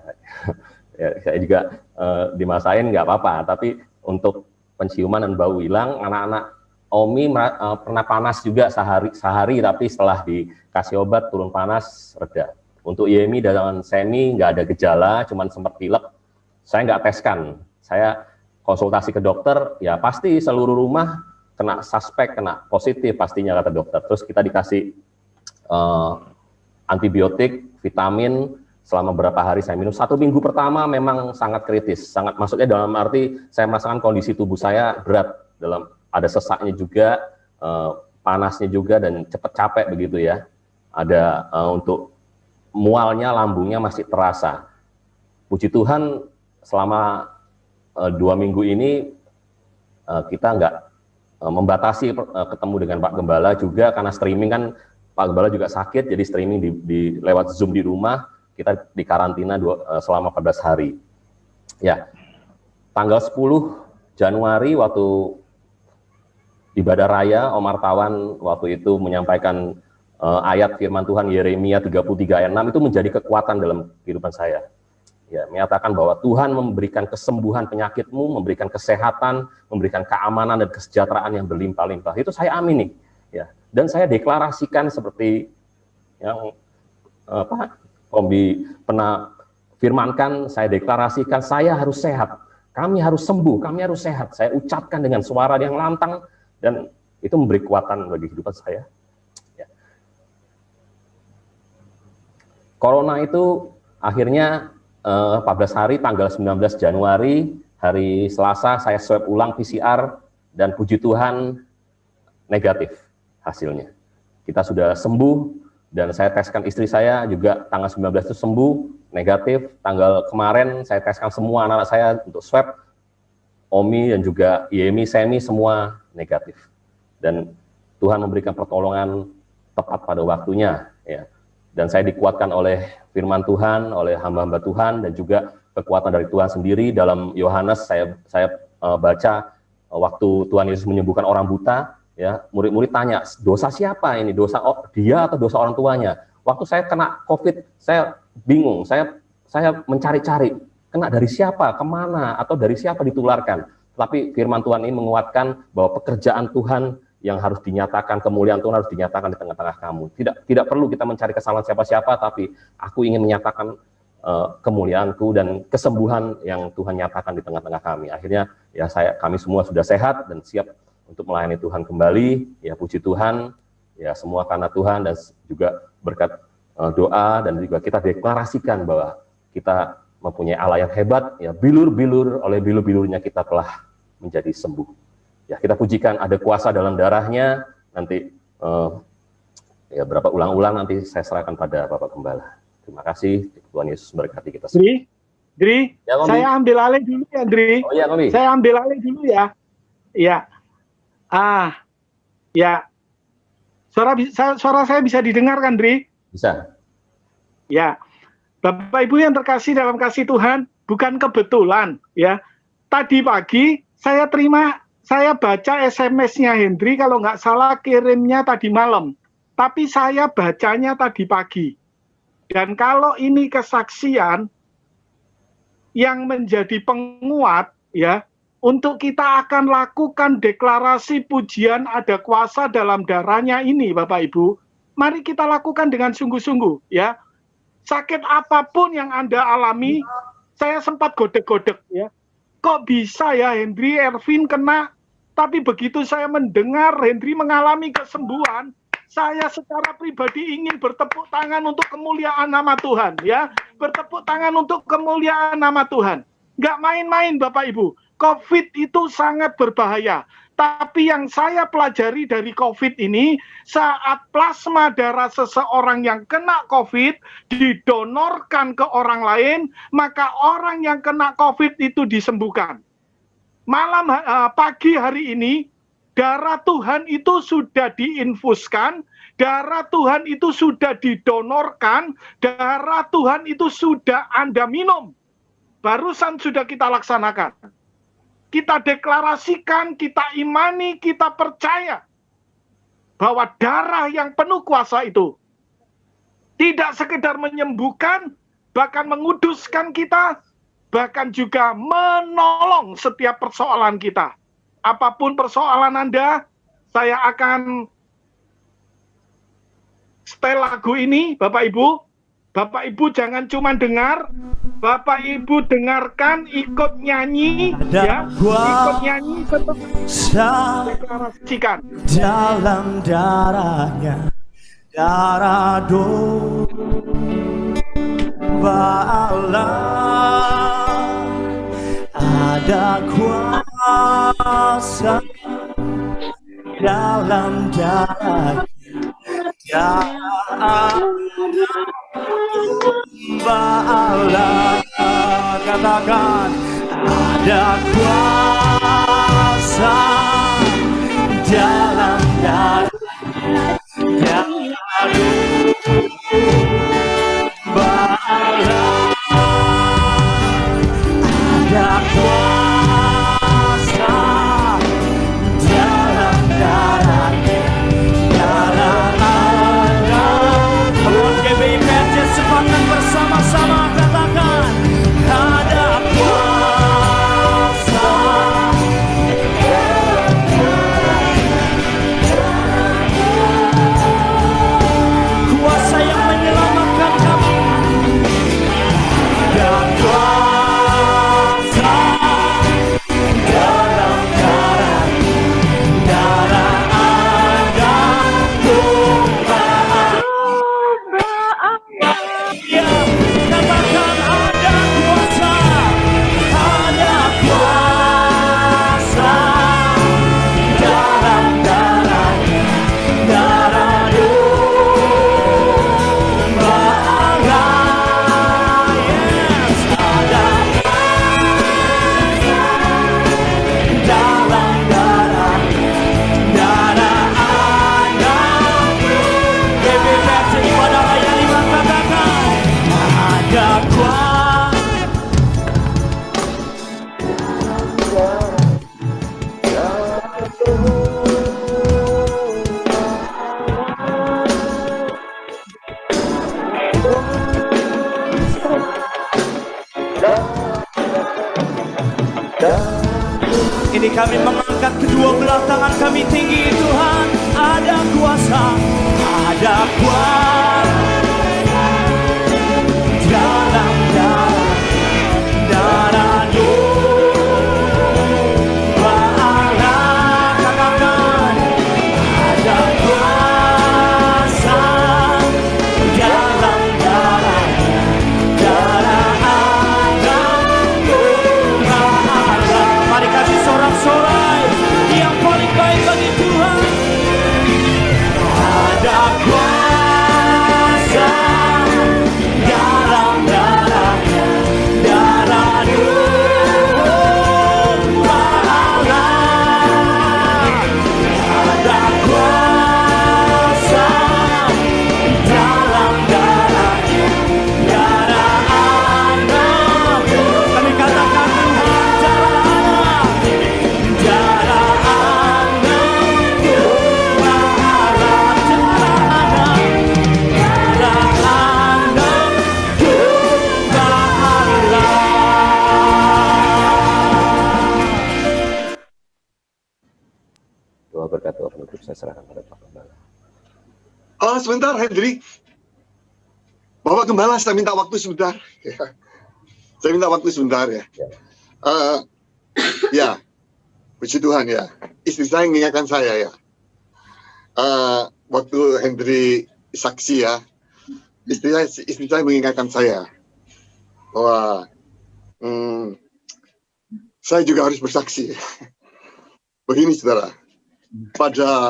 Ya, saya juga dimasain nggak apa-apa, tapi untuk penciuman dan bau hilang. Anak-anak Omi pernah panas juga sehari, tapi setelah dikasih obat turun panas reda. Untuk Yemi dan Semi nggak ada gejala, cuman sempat pilek. Saya nggak teskan, saya konsultasi ke dokter, ya pasti seluruh rumah kena suspek, kena positif pastinya kata dokter. Terus kita dikasih antibiotik, vitamin, selama berapa hari saya minum. 1 minggu pertama memang sangat kritis, maksudnya dalam arti saya merasakan kondisi tubuh saya berat, ada sesaknya juga, panasnya juga, dan cepat capek begitu ya. Ada untuk mualnya, lambungnya masih terasa. Puji Tuhan selama 2 minggu ini kita nggak membatasi ketemu dengan Pak Gembala juga, karena streaming kan Pak Gembala juga sakit, jadi streaming di lewat Zoom di rumah. Kita dikarantina selama 14 hari. Ya, tanggal 10 Januari waktu ibadah raya, Om Artawan waktu itu menyampaikan ayat firman Tuhan Yeremia 33 ayat 6 itu menjadi kekuatan dalam kehidupan saya. Ya, menyatakan bahwa Tuhan memberikan kesembuhan penyakitmu, memberikan kesehatan, memberikan keamanan dan kesejahteraan yang berlimpah-limpah. Itu saya amini. Ya, dan saya deklarasikan seperti yang Kombi pernah firmankan, saya deklarasikan, saya harus sehat, kami harus sembuh, kami harus sehat. Saya ucapkan dengan suara yang lantang, dan itu memberi kekuatan bagi kehidupan saya. Ya. Corona itu akhirnya 14 hari, tanggal 19 Januari, hari Selasa, saya swab ulang PCR, dan puji Tuhan negatif hasilnya. Kita sudah sembuh, dan saya teskan istri saya juga tanggal 19 itu sembuh, negatif. Tanggal kemarin saya teskan semua anak-anak saya untuk swab, Omi dan juga Yemi, Semi, semua negatif. Dan Tuhan memberikan pertolongan tepat pada waktunya. Ya. Dan saya dikuatkan oleh firman Tuhan, oleh hamba-hamba Tuhan, dan juga kekuatan dari Tuhan sendiri. Dalam Yohanes saya baca waktu Tuhan Yesus menyembuhkan orang buta, ya, murid-murid tanya, dosa siapa ini? Dosa dia atau dosa orang tuanya? Waktu saya kena COVID, saya bingung, saya mencari-cari, kena dari siapa, kemana, atau dari siapa ditularkan. Tapi firman Tuhan ini menguatkan bahwa pekerjaan Tuhan yang harus dinyatakan, kemuliaan Tuhan harus dinyatakan di tengah-tengah kamu. Tidak perlu kita mencari kesalahan siapa-siapa, tapi aku ingin menyatakan kemuliaanku dan kesembuhan yang Tuhan nyatakan di tengah-tengah kami. Akhirnya ya kami semua sudah sehat dan siap untuk melayani Tuhan kembali. Ya puji Tuhan, ya semua karena Tuhan, dan juga berkat doa, dan juga kita deklarasikan bahwa kita mempunyai Allah yang hebat. Ya, oleh bilur-bilurnya kita telah menjadi sembuh. Ya, kita pujikan, ada kuasa dalam darahnya. Nanti ya berapa ulang-ulang nanti saya serahkan pada Bapak Gembala. Terima kasih, Tuhan Yesus memberkati kita semua. Dri, ya, saya ambil alih dulu ya, Dri. Oh iya, Kombi. Saya ambil alih dulu ya. Ya. Ya. Suara saya bisa didengarkan, Dri? Bisa. Ya. Bapak Ibu yang terkasih dalam kasih Tuhan, bukan kebetulan ya. Tadi pagi saya baca SMS-nya Hendri, kalau nggak salah kirimnya tadi malam. Tapi saya bacanya tadi pagi. Dan kalau ini kesaksian yang menjadi penguat ya, untuk kita akan lakukan deklarasi pujian ada kuasa dalam darahnya ini Bapak Ibu. Mari kita lakukan dengan sungguh-sungguh ya. Sakit apapun yang Anda alami, saya sempat godek-godek ya. Kok bisa ya Hendri Ervin kena, tapi begitu saya mendengar Hendri mengalami kesembuhan, saya secara pribadi ingin bertepuk tangan untuk kemuliaan nama Tuhan ya. Bertepuk tangan untuk kemuliaan nama Tuhan. Nggak main-main Bapak Ibu. COVID itu sangat berbahaya. Tapi yang saya pelajari dari COVID ini, saat plasma darah seseorang yang kena COVID didonorkan ke orang lain, maka orang yang kena COVID itu disembuhkan. Pagi hari ini, darah Tuhan itu sudah diinfuskan, darah Tuhan itu sudah didonorkan, darah Tuhan itu sudah Anda minum. Barusan sudah kita laksanakan. Kita deklarasikan, kita imani, kita percaya bahwa darah yang penuh kuasa itu tidak sekedar menyembuhkan, bahkan menguduskan kita, bahkan juga menolong setiap persoalan kita. Apapun persoalan Anda, saya akan setel lagu ini, Bapak Ibu. Bapak Ibu jangan cuma dengar, Bapak Ibu dengarkan, ikut nyanyi, ya, ikut nyanyi setelah deklarasikan. Dalam darahnya, darah domba Allah, ada kuasa dalam darahnya, darah domba Allah. Katakan, ada kuasa dalam darah domba Allah. Ada kuasa dalam darahnya, darah Allah. Buat GBIPRC sepakat bersama-sama katakan, ada kuasa. Kuasa yang menyelamatkan kami. Ada kuasa dalam darah ada domba Allah. Ya, katakan ada kuasa dalam darah domba Allah. Yes, ada dalam darah Allah. GBIPRC Ibadah Raya 5 katakan, ada kuasa. Ini kami mengangkat kedua belah tangan kami tinggi, Tuhan. Ada kuasa dalam darah domba Allah. Katakan, ada kuasa dalam darah Allah, domba Allah. Mari kasih sorak-sorai yang paling baik bagi Tuhan. Ada kuasa Oh, sebentar, Hendri. Bapak Gembala, saya minta waktu sebentar. Ya. Saya minta waktu sebentar ya. Ya, puji Tuhan ya. Istri saya mengingatkan saya ya. Waktu Hendri saksi ya, istri saya mengingatkan saya bahwa saya juga harus bersaksi. Begini saudara,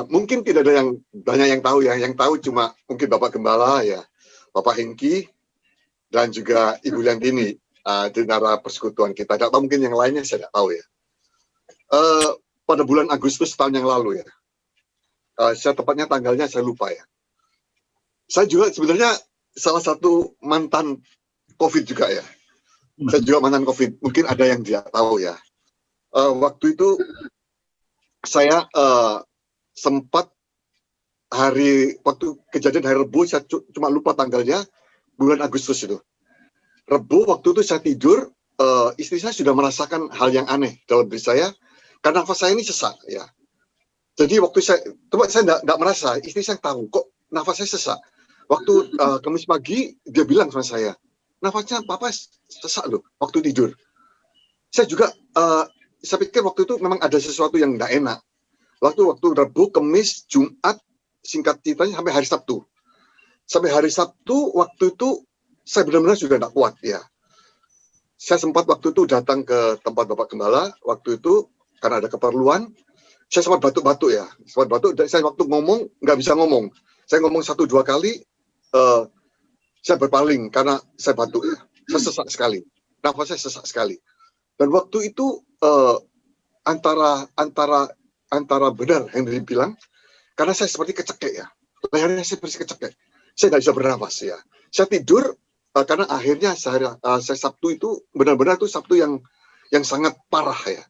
mungkin tidak ada yang banyak yang tahu ya, yang tahu cuma mungkin Bapak Gembala ya, Bapak Hengki dan juga Ibu Liantini di antara persekutuan kita. Tidak tahu mungkin yang lainnya saya tidak tahu ya. Pada bulan Agustus tahun yang lalu ya, saya tepatnya tanggalnya saya lupa ya. Saya juga sebenarnya salah satu mantan COVID juga ya. Saya juga mantan COVID. Mungkin ada yang tidak tahu ya. Waktu itu saya sempat waktu kejadian hari Rebu, saya cuma lupa tanggalnya, bulan Agustus itu. Rebu waktu itu saya tidur, istri saya sudah merasakan hal yang aneh dalam diri saya, karena nafas saya ini sesak ya. Jadi waktu saya tidak merasa, istri saya tahu kok nafas saya sesak. Waktu Kamis pagi dia bilang sama saya, nafasnya Papa sesak loh waktu tidur. Saya juga saya pikir waktu itu memang ada sesuatu yang tidak enak. Waktu Rabu, Kamis, Jumat, singkat ceritanya sampai hari Sabtu. Sampai hari Sabtu waktu itu saya benar-benar sudah tidak kuat ya. Saya sempat waktu itu datang ke tempat Bapak Gembala. Waktu itu karena ada keperluan, saya sempat batuk-batuk ya. Sempat batuk. Saya waktu ngomong nggak bisa ngomong. Saya ngomong 1-2 kali, saya berpaling karena saya batuk ya. Saya sesak sekali. Nafas saya sesak sekali. Dan waktu itu antara benar Henry bilang, karena saya seperti kecekek ya, lehernya saya seperti kecekek, saya nggak bisa bernafas ya. Saya tidur karena akhirnya saya Sabtu itu benar-benar itu Sabtu yang sangat parah ya.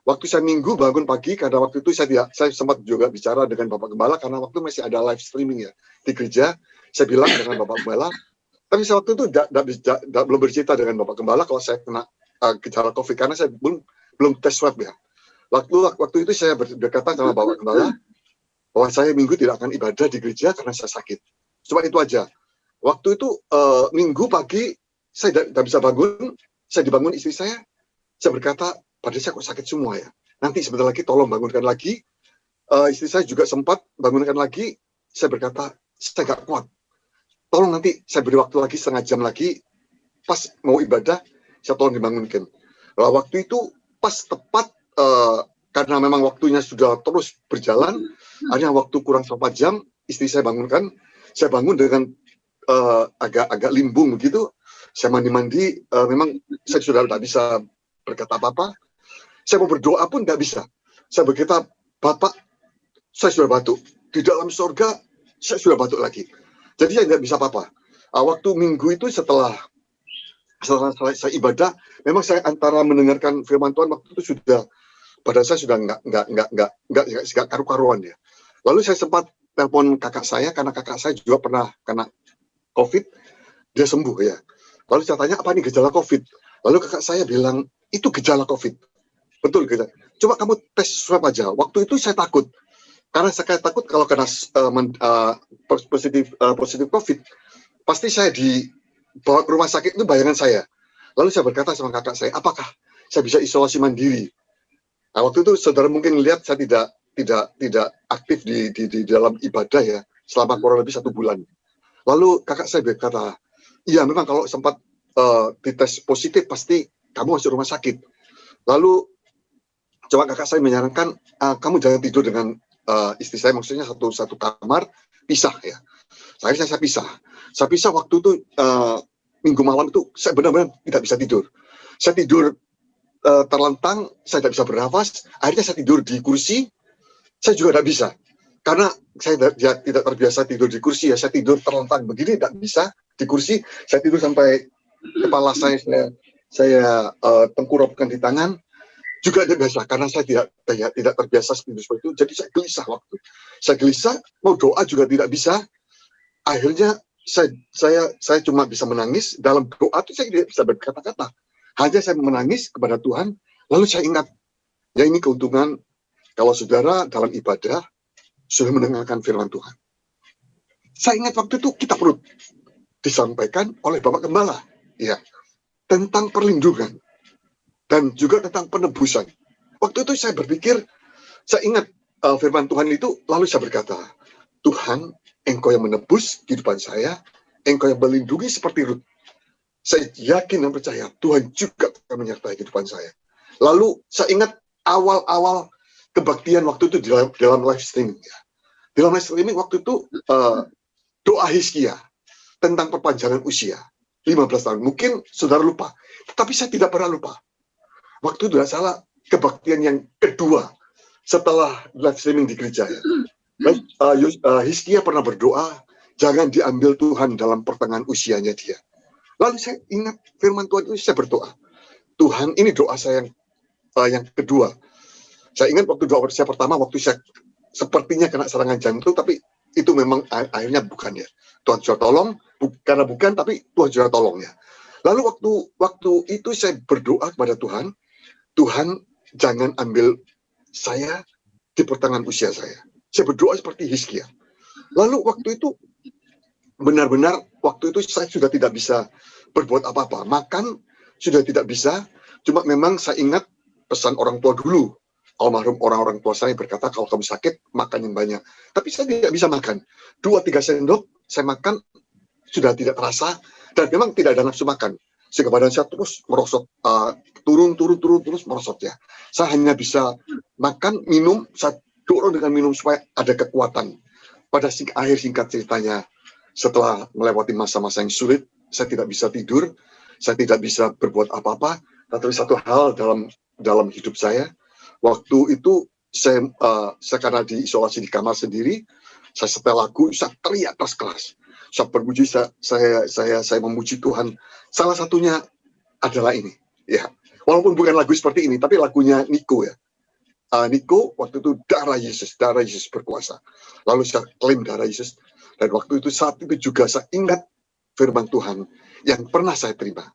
Waktu saya Minggu bangun pagi, karena waktu itu saya sempat juga bicara dengan Bapak Gembala karena waktu masih ada live streaming ya di gereja. Saya bilang dengan Bapak Gembala, tapi saya waktu itu belum bercerita dengan Bapak Gembala kalau saya kena gejala COVID karena saya belum tes swab ya. Waktu itu saya berkata sama Bapak Gembala bahwa saya Minggu tidak akan ibadah di gereja karena saya sakit. Cuma itu aja. Waktu itu Minggu pagi saya tidak bisa bangun, saya dibangun istri saya berkata, padahal saya kok sakit semua ya. Nanti sebentar lagi tolong bangunkan lagi. Istri saya juga sempat bangunkan lagi. Saya berkata, saya nggak kuat. Tolong nanti saya beri waktu lagi setengah jam lagi. Pas mau ibadah, saya tolong dibangunkan. Nah, waktu itu pas tepat karena memang waktunya sudah terus berjalan. Hanya waktu kurang 4 jam, istri saya bangunkan. Saya bangun dengan agak limbung begitu. Saya mandi-mandi. Memang saya sudah tidak bisa berkata apa-apa. Saya mau berdoa pun tidak bisa. Saya berkata, Bapak, saya sudah batuk. Di dalam surga, saya sudah batuk lagi. Jadi saya tidak bisa apa-apa. Waktu Minggu itu setelah saya ibadah, memang saya antara mendengarkan firman Tuhan waktu itu sudah, pada saya sudah nggak karu-karuan ya. Lalu saya sempat telepon kakak saya, karena kakak saya juga pernah kena COVID, dia sembuh ya. Lalu saya tanya, apa nih gejala COVID? Lalu kakak saya bilang, itu gejala COVID. Betul gitu. Coba kamu tes swab aja. Waktu itu saya takut. Karena saya takut kalau kena positif COVID, pasti saya dibawa ke rumah sakit, itu bayangan saya. Lalu saya berkata sama kakak saya, apakah saya bisa isolasi mandiri? Nah, waktu itu saudara mungkin lihat saya tidak aktif di dalam ibadah ya, selama kurang lebih 1 bulan. Lalu kakak saya berkata, iya memang kalau sempat dites positif pasti kamu masuk rumah sakit. Lalu coba kakak saya menyarankan, kamu jangan tidur dengan istri saya, maksudnya satu kamar, pisah ya. Akhirnya saya pisah. Saya pisah waktu itu Minggu malam itu saya benar-benar tidak bisa tidur. Saya tidur terlentang, saya tidak bisa bernafas. Akhirnya saya tidur di kursi. Saya juga tidak bisa karena saya tidak terbiasa tidur di kursi ya. Saya tidur terlentang begini, tidak bisa di kursi. Saya tidur sampai kepala saya tengkurapkan di tangan. Juga tidak biasa karena saya tidak terbiasa seperti itu. Jadi saya gelisah waktu. Saya gelisah, mau doa juga tidak bisa. Akhirnya saya cuma bisa menangis. Dalam doa itu saya tidak bisa berkata-kata. Hanya saya menangis kepada Tuhan. Lalu saya ingat, ya ini keuntungan kalau saudara dalam ibadah sudah mendengarkan firman Tuhan. Saya ingat waktu itu kita perlu disampaikan oleh Bapak Gembala, ya, tentang perlindungan dan juga tentang penebusan. Waktu itu saya berpikir, saya ingat firman Tuhan itu, lalu saya berkata, Tuhan, Engkau yang menebus kehidupan saya, Engkau yang melindungi seperti Rut. Saya yakin dan percaya Tuhan juga akan menyertai kehidupan saya. Lalu saya ingat awal-awal kebaktian waktu itu dalam live streaming. Ya. Dalam live streaming waktu itu doa Hizkia tentang perpanjangan usia 15 tahun. Mungkin saudara lupa, tetapi saya tidak pernah lupa. Waktu itu tidak salah kebaktian yang kedua setelah live streaming di gereja. Ya. Hizkia pernah berdoa, jangan diambil Tuhan dalam pertengahan usianya dia. Lalu saya ingat firman Tuhan itu, saya berdoa. Tuhan, ini doa saya yang kedua. Saya ingat waktu doa saya pertama, waktu saya sepertinya kena serangan jantung, tapi itu memang akhirnya bukan ya. Tuhan sudah tolong, karena bukan, tapi Tuhan sudah tolong ya. Lalu waktu itu saya berdoa kepada Tuhan, Tuhan jangan ambil saya di pertengahan usia saya. Saya berdoa seperti Hizkia. Lalu waktu itu, benar-benar waktu itu saya sudah tidak bisa berbuat apa-apa. Makan sudah tidak bisa, cuma memang saya ingat pesan orang tua dulu. Almarhum orang-orang tua saya berkata, kalau kamu sakit, makan yang banyak. Tapi saya tidak bisa makan. 2-3 sendok saya makan, sudah tidak terasa, dan memang tidak ada nafsu makan. Sehingga badan saya terus merosot, turun terus merosot ya. Saya hanya bisa makan, minum, saya dorong dengan minum supaya ada kekuatan. Pada akhir singkat ceritanya, setelah melewati masa-masa yang sulit, saya tidak bisa tidur, saya tidak bisa berbuat apa-apa. Tapi satu hal dalam hidup saya, waktu itu saya karena diisolasi di kamar sendiri, saya setel lagu, saya teriak keras-keras. Saya berpuji, saya memuji Tuhan. Salah satunya adalah ini, ya. Walaupun bukan lagu seperti ini, tapi lagunya Nico ya. Nico waktu itu darah Yesus berkuasa. Lalu saya klaim darah Yesus. Dan waktu itu saat itu juga saya ingat firman Tuhan yang pernah saya terima.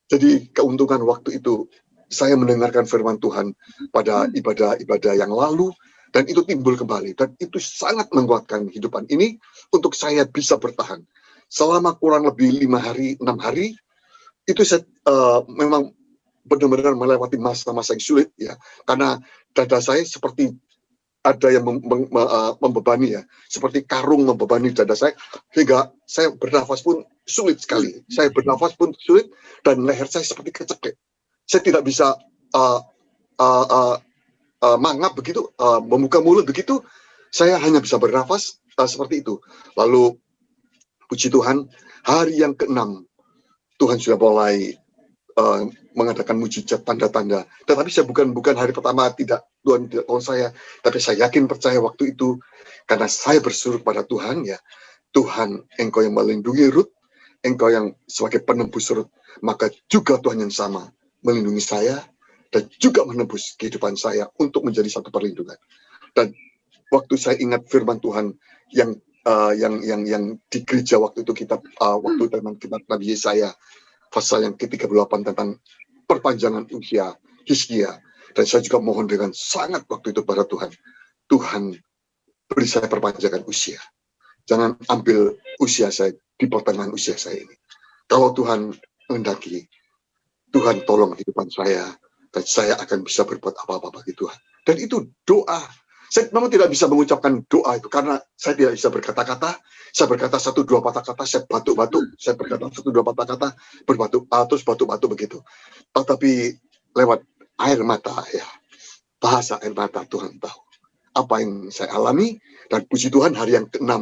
Jadi keuntungan waktu itu saya mendengarkan firman Tuhan pada ibadah-ibadah yang lalu, dan itu timbul kembali. Dan itu sangat menguatkan kehidupan ini untuk saya bisa bertahan. Selama kurang lebih 5 hari, 6 hari, itu saya memang benar-benar melewati masa-masa yang sulit ya. Karena dada saya seperti ada yang membebani ya, seperti karung membebani dada saya, hingga saya bernafas pun sulit sekali. Saya bernafas pun sulit, dan leher saya seperti kecekek. Saya tidak bisa mangap begitu, membuka mulut begitu, saya hanya bisa bernafas seperti itu. Lalu, puji Tuhan, hari yang ke-6, Tuhan sudah mulai mengadakan mujizat tanda-tanda. Tetapi saya bukan hari pertama Tuhan tidak tolong saya, tapi saya yakin percaya waktu itu karena saya berseru pada Tuhan ya, Tuhan, Engkau yang melindungi Rut, Engkau yang sebagai penebus Rut, maka juga Tuhan yang sama melindungi saya dan juga menebus kehidupan saya untuk menjadi satu perlindungan. Dan waktu saya ingat firman Tuhan yang di gereja waktu itu waktu teman kita Nabi Yesaya pasal yang ke-38 tentang perpanjangan usia Hizkia. Dan saya juga mohon dengan sangat waktu itu pada Tuhan. Tuhan, beri saya perpanjangan usia. Jangan ambil usia saya di pertengahan usia saya ini. Kalau Tuhan menghendaki, Tuhan tolong kehidupan saya, dan saya akan bisa berbuat apa-apa bagi Tuhan. Dan itu doa. Saya memang tidak bisa mengucapkan doa itu, karena saya tidak bisa berkata-kata. Saya berkata 1-2 patah kata, saya batuk-batuk. Saya berkata 1-2 patah kata, berbatuk, terus batuk-batuk begitu. Tetapi lewat air mata ya, bahasa air mata Tuhan tahu apa yang saya alami. Dan puji Tuhan hari yang ke-6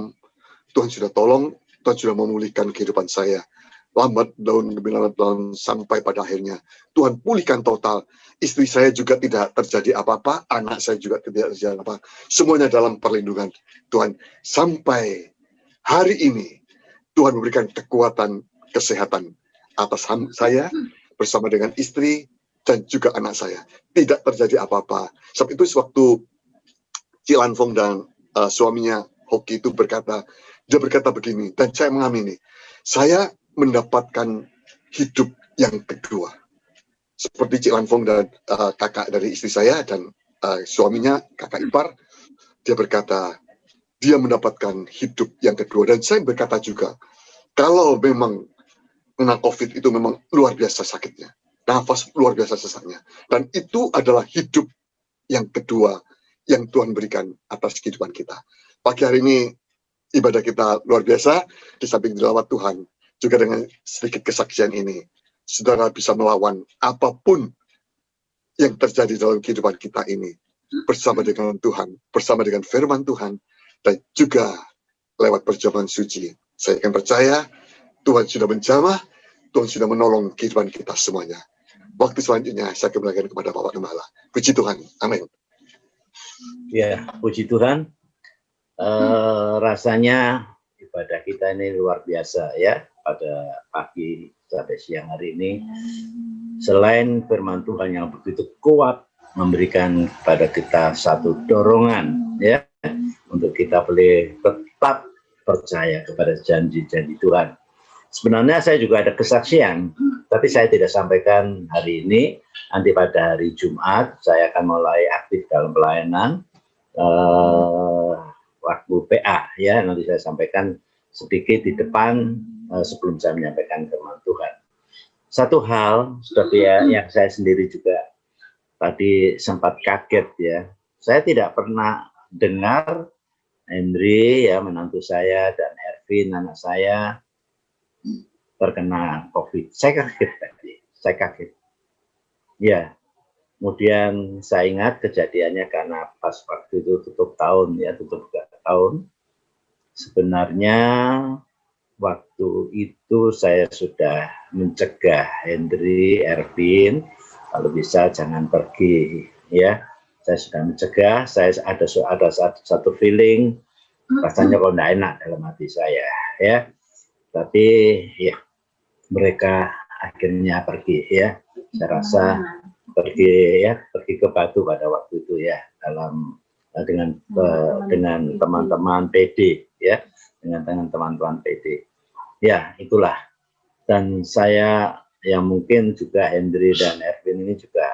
Tuhan sudah tolong, Tuhan sudah memulihkan kehidupan saya. Lambat daun demi lambat daun sampai pada akhirnya Tuhan pulihkan total. Istri saya juga tidak terjadi apa-apa, anak saya juga tidak terjadi apa-apa. Semuanya dalam perlindungan Tuhan. Sampai hari ini Tuhan memberikan kekuatan, kesehatan atas saya bersama dengan istri dan juga anak saya. Tidak terjadi apa-apa. Sebab itu sewaktu Cilan Fong dan suaminya Hoki itu dia berkata begini, dan saya mengamini, saya mendapatkan hidup yang kedua. Seperti Cilan Fong dan kakak dari istri saya dan suaminya, kakak ipar, dia berkata, dia mendapatkan hidup yang kedua. Dan saya berkata juga, kalau memang kena COVID itu memang luar biasa sakitnya, nafas luar biasa sesaknya, dan itu adalah hidup yang kedua yang Tuhan berikan atas kehidupan kita. Pagi hari ini ibadah kita luar biasa, di samping dilawat Tuhan, juga dengan sedikit kesaksian ini, saudara bisa melawan apapun yang terjadi dalam kehidupan kita ini, bersama dengan Tuhan, bersama dengan firman Tuhan, dan juga lewat perjamuan suci. Saya akan percaya Tuhan sudah menjamah, Tuhan sudah menolong kehidupan kita semuanya. Waktu selanjutnya saya kembalikan kepada Bapak Gembala. Puji Tuhan, amin. Ya, puji Tuhan. Rasanya ibadah kita ini luar biasa ya pada pagi sampai siang hari ini. Selain firman Tuhan yang begitu kuat memberikan kepada kita satu dorongan ya untuk kita boleh tetap percaya kepada janji-janji Tuhan. Sebenarnya saya juga ada kesaksian, tapi saya tidak sampaikan hari ini. Nanti pada hari Jumat saya akan mulai aktif dalam pelayanan waktu PA ya. Nanti saya sampaikan sedikit di depan sebelum saya menyampaikan firman Tuhan. Satu hal seperti yang saya sendiri juga tadi sempat kaget ya. Saya tidak pernah dengar Henry ya, menantu saya, dan Ervin anak saya terkena COVID. Saya kaget tadi, saya kaget. Ya, kemudian saya ingat kejadiannya karena pas waktu itu tutup tahun ya, tutup tahun. Sebenarnya waktu itu saya sudah mencegah Henry, Ervin, kalau bisa jangan pergi ya. Saya sudah mencegah, saya ada satu feeling rasanya kok tidak enak dalam hati saya ya. Tapi ya mereka akhirnya pergi ya. Saya rasa pergi ke Batu pada waktu itu ya, dengan teman-teman PD ya, dengan teman-teman PD. Ya, itulah. Dan saya yang mungkin juga Henry dan Erwin ini juga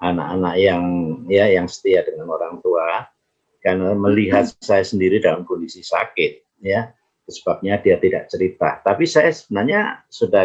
anak-anak yang setia dengan orang tua, karena melihat saya sendiri dalam kondisi sakit ya, sebabnya dia tidak cerita. Tapi saya sebenarnya sudah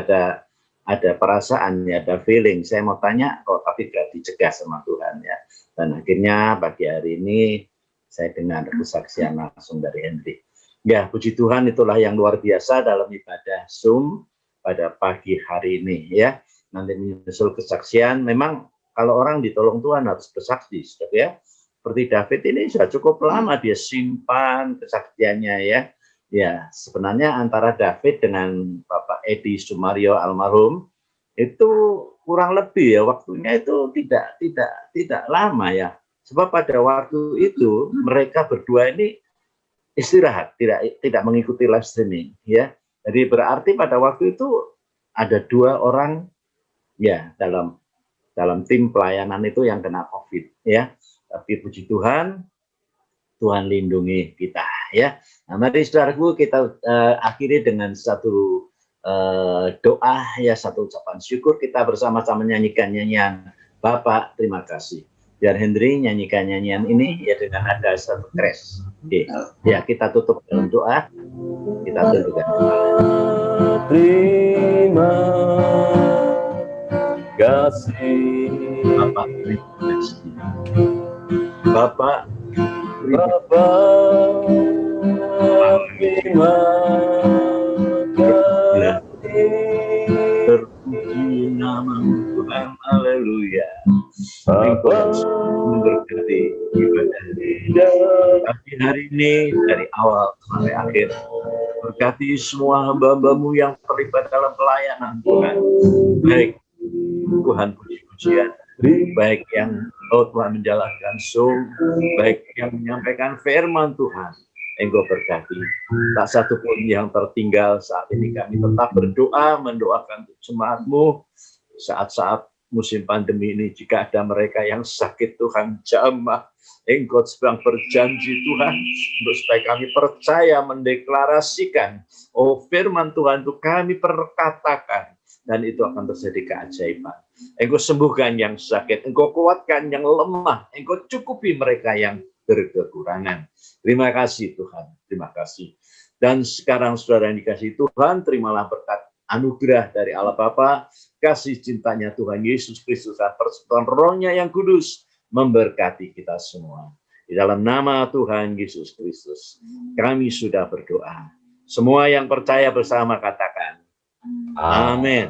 ada perasaan ya, ada feeling. Saya mau tanya kok, tapi tidak dicegah sama Tuhan ya. Dan akhirnya pagi hari ini saya dengar kesaksian langsung dari Henry. Ya, puji Tuhan, itulah yang luar biasa dalam ibadah Zoom pada pagi hari ini ya. Nanti menyusul kesaksian. Memang kalau orang ditolong Tuhan harus bersaksi, ya. Seperti David ini sudah cukup lama dia simpan kesaksiannya ya. Ya, sebenarnya antara David dengan Bapak Edi Sumario almarhum itu kurang lebih ya, waktunya itu tidak lama ya. Sebab pada waktu itu mereka berdua ini istirahat, tidak mengikuti live streaming ya. Jadi berarti pada waktu itu ada 2 orang ya dalam tim pelayanan itu yang kena COVID ya. Tapi puji Tuhan, Tuhan lindungi kita ya. Nah, mari saudaraku kita akhiri dengan satu doa ya, satu ucapan syukur. Kita bersama-sama nyanyikan nyanyian Bapak terima kasih. Biar Henry nyanyikan nyanyian ini ya dengan ada satu crash. Oke. Ya, kita tutup dengan doa. Kita tutup dengan doa. Terima kasih Bapak terima kasih. Bapak terima kasih. Terpuji nama Tuhan, haleluya. Engkau memberkati ibadah pagi hari ini dari awal sampai akhir. Berkati semua hamba-hambamu yang terlibat dalam pelayanan Tuhan. Baik Tuhan puji-pujian, baik yang Tuhan menjalankan Zoom, baik yang menyampaikan firman Tuhan. Engkau berkati, tak satu pun yang tertinggal. Saat ini kami tetap berdoa, mendoakan jemaat-Mu saat-saat musim pandemi ini. Jika ada mereka yang sakit, Tuhan jamah. Engkau sedang berjanji Tuhan, untuk supaya kami percaya mendeklarasikan, oh firman Tuhan itu kami perkatakan, dan itu akan terjadi keajaiban. Engkau sembuhkan yang sakit, Engkau kuatkan yang lemah, Engkau cukupi mereka yang berkekurangan. Terima kasih Tuhan, terima kasih. Dan sekarang saudara yang dikasihi Tuhan, terimalah berkat anugerah dari Allah Bapa, kasih cintanya Tuhan Yesus Kristus, dan persekutuan Roh-Nya yang kudus memberkati kita semua. Di dalam nama Tuhan Yesus Kristus, kami sudah berdoa. Semua yang percaya bersama katakan, amin.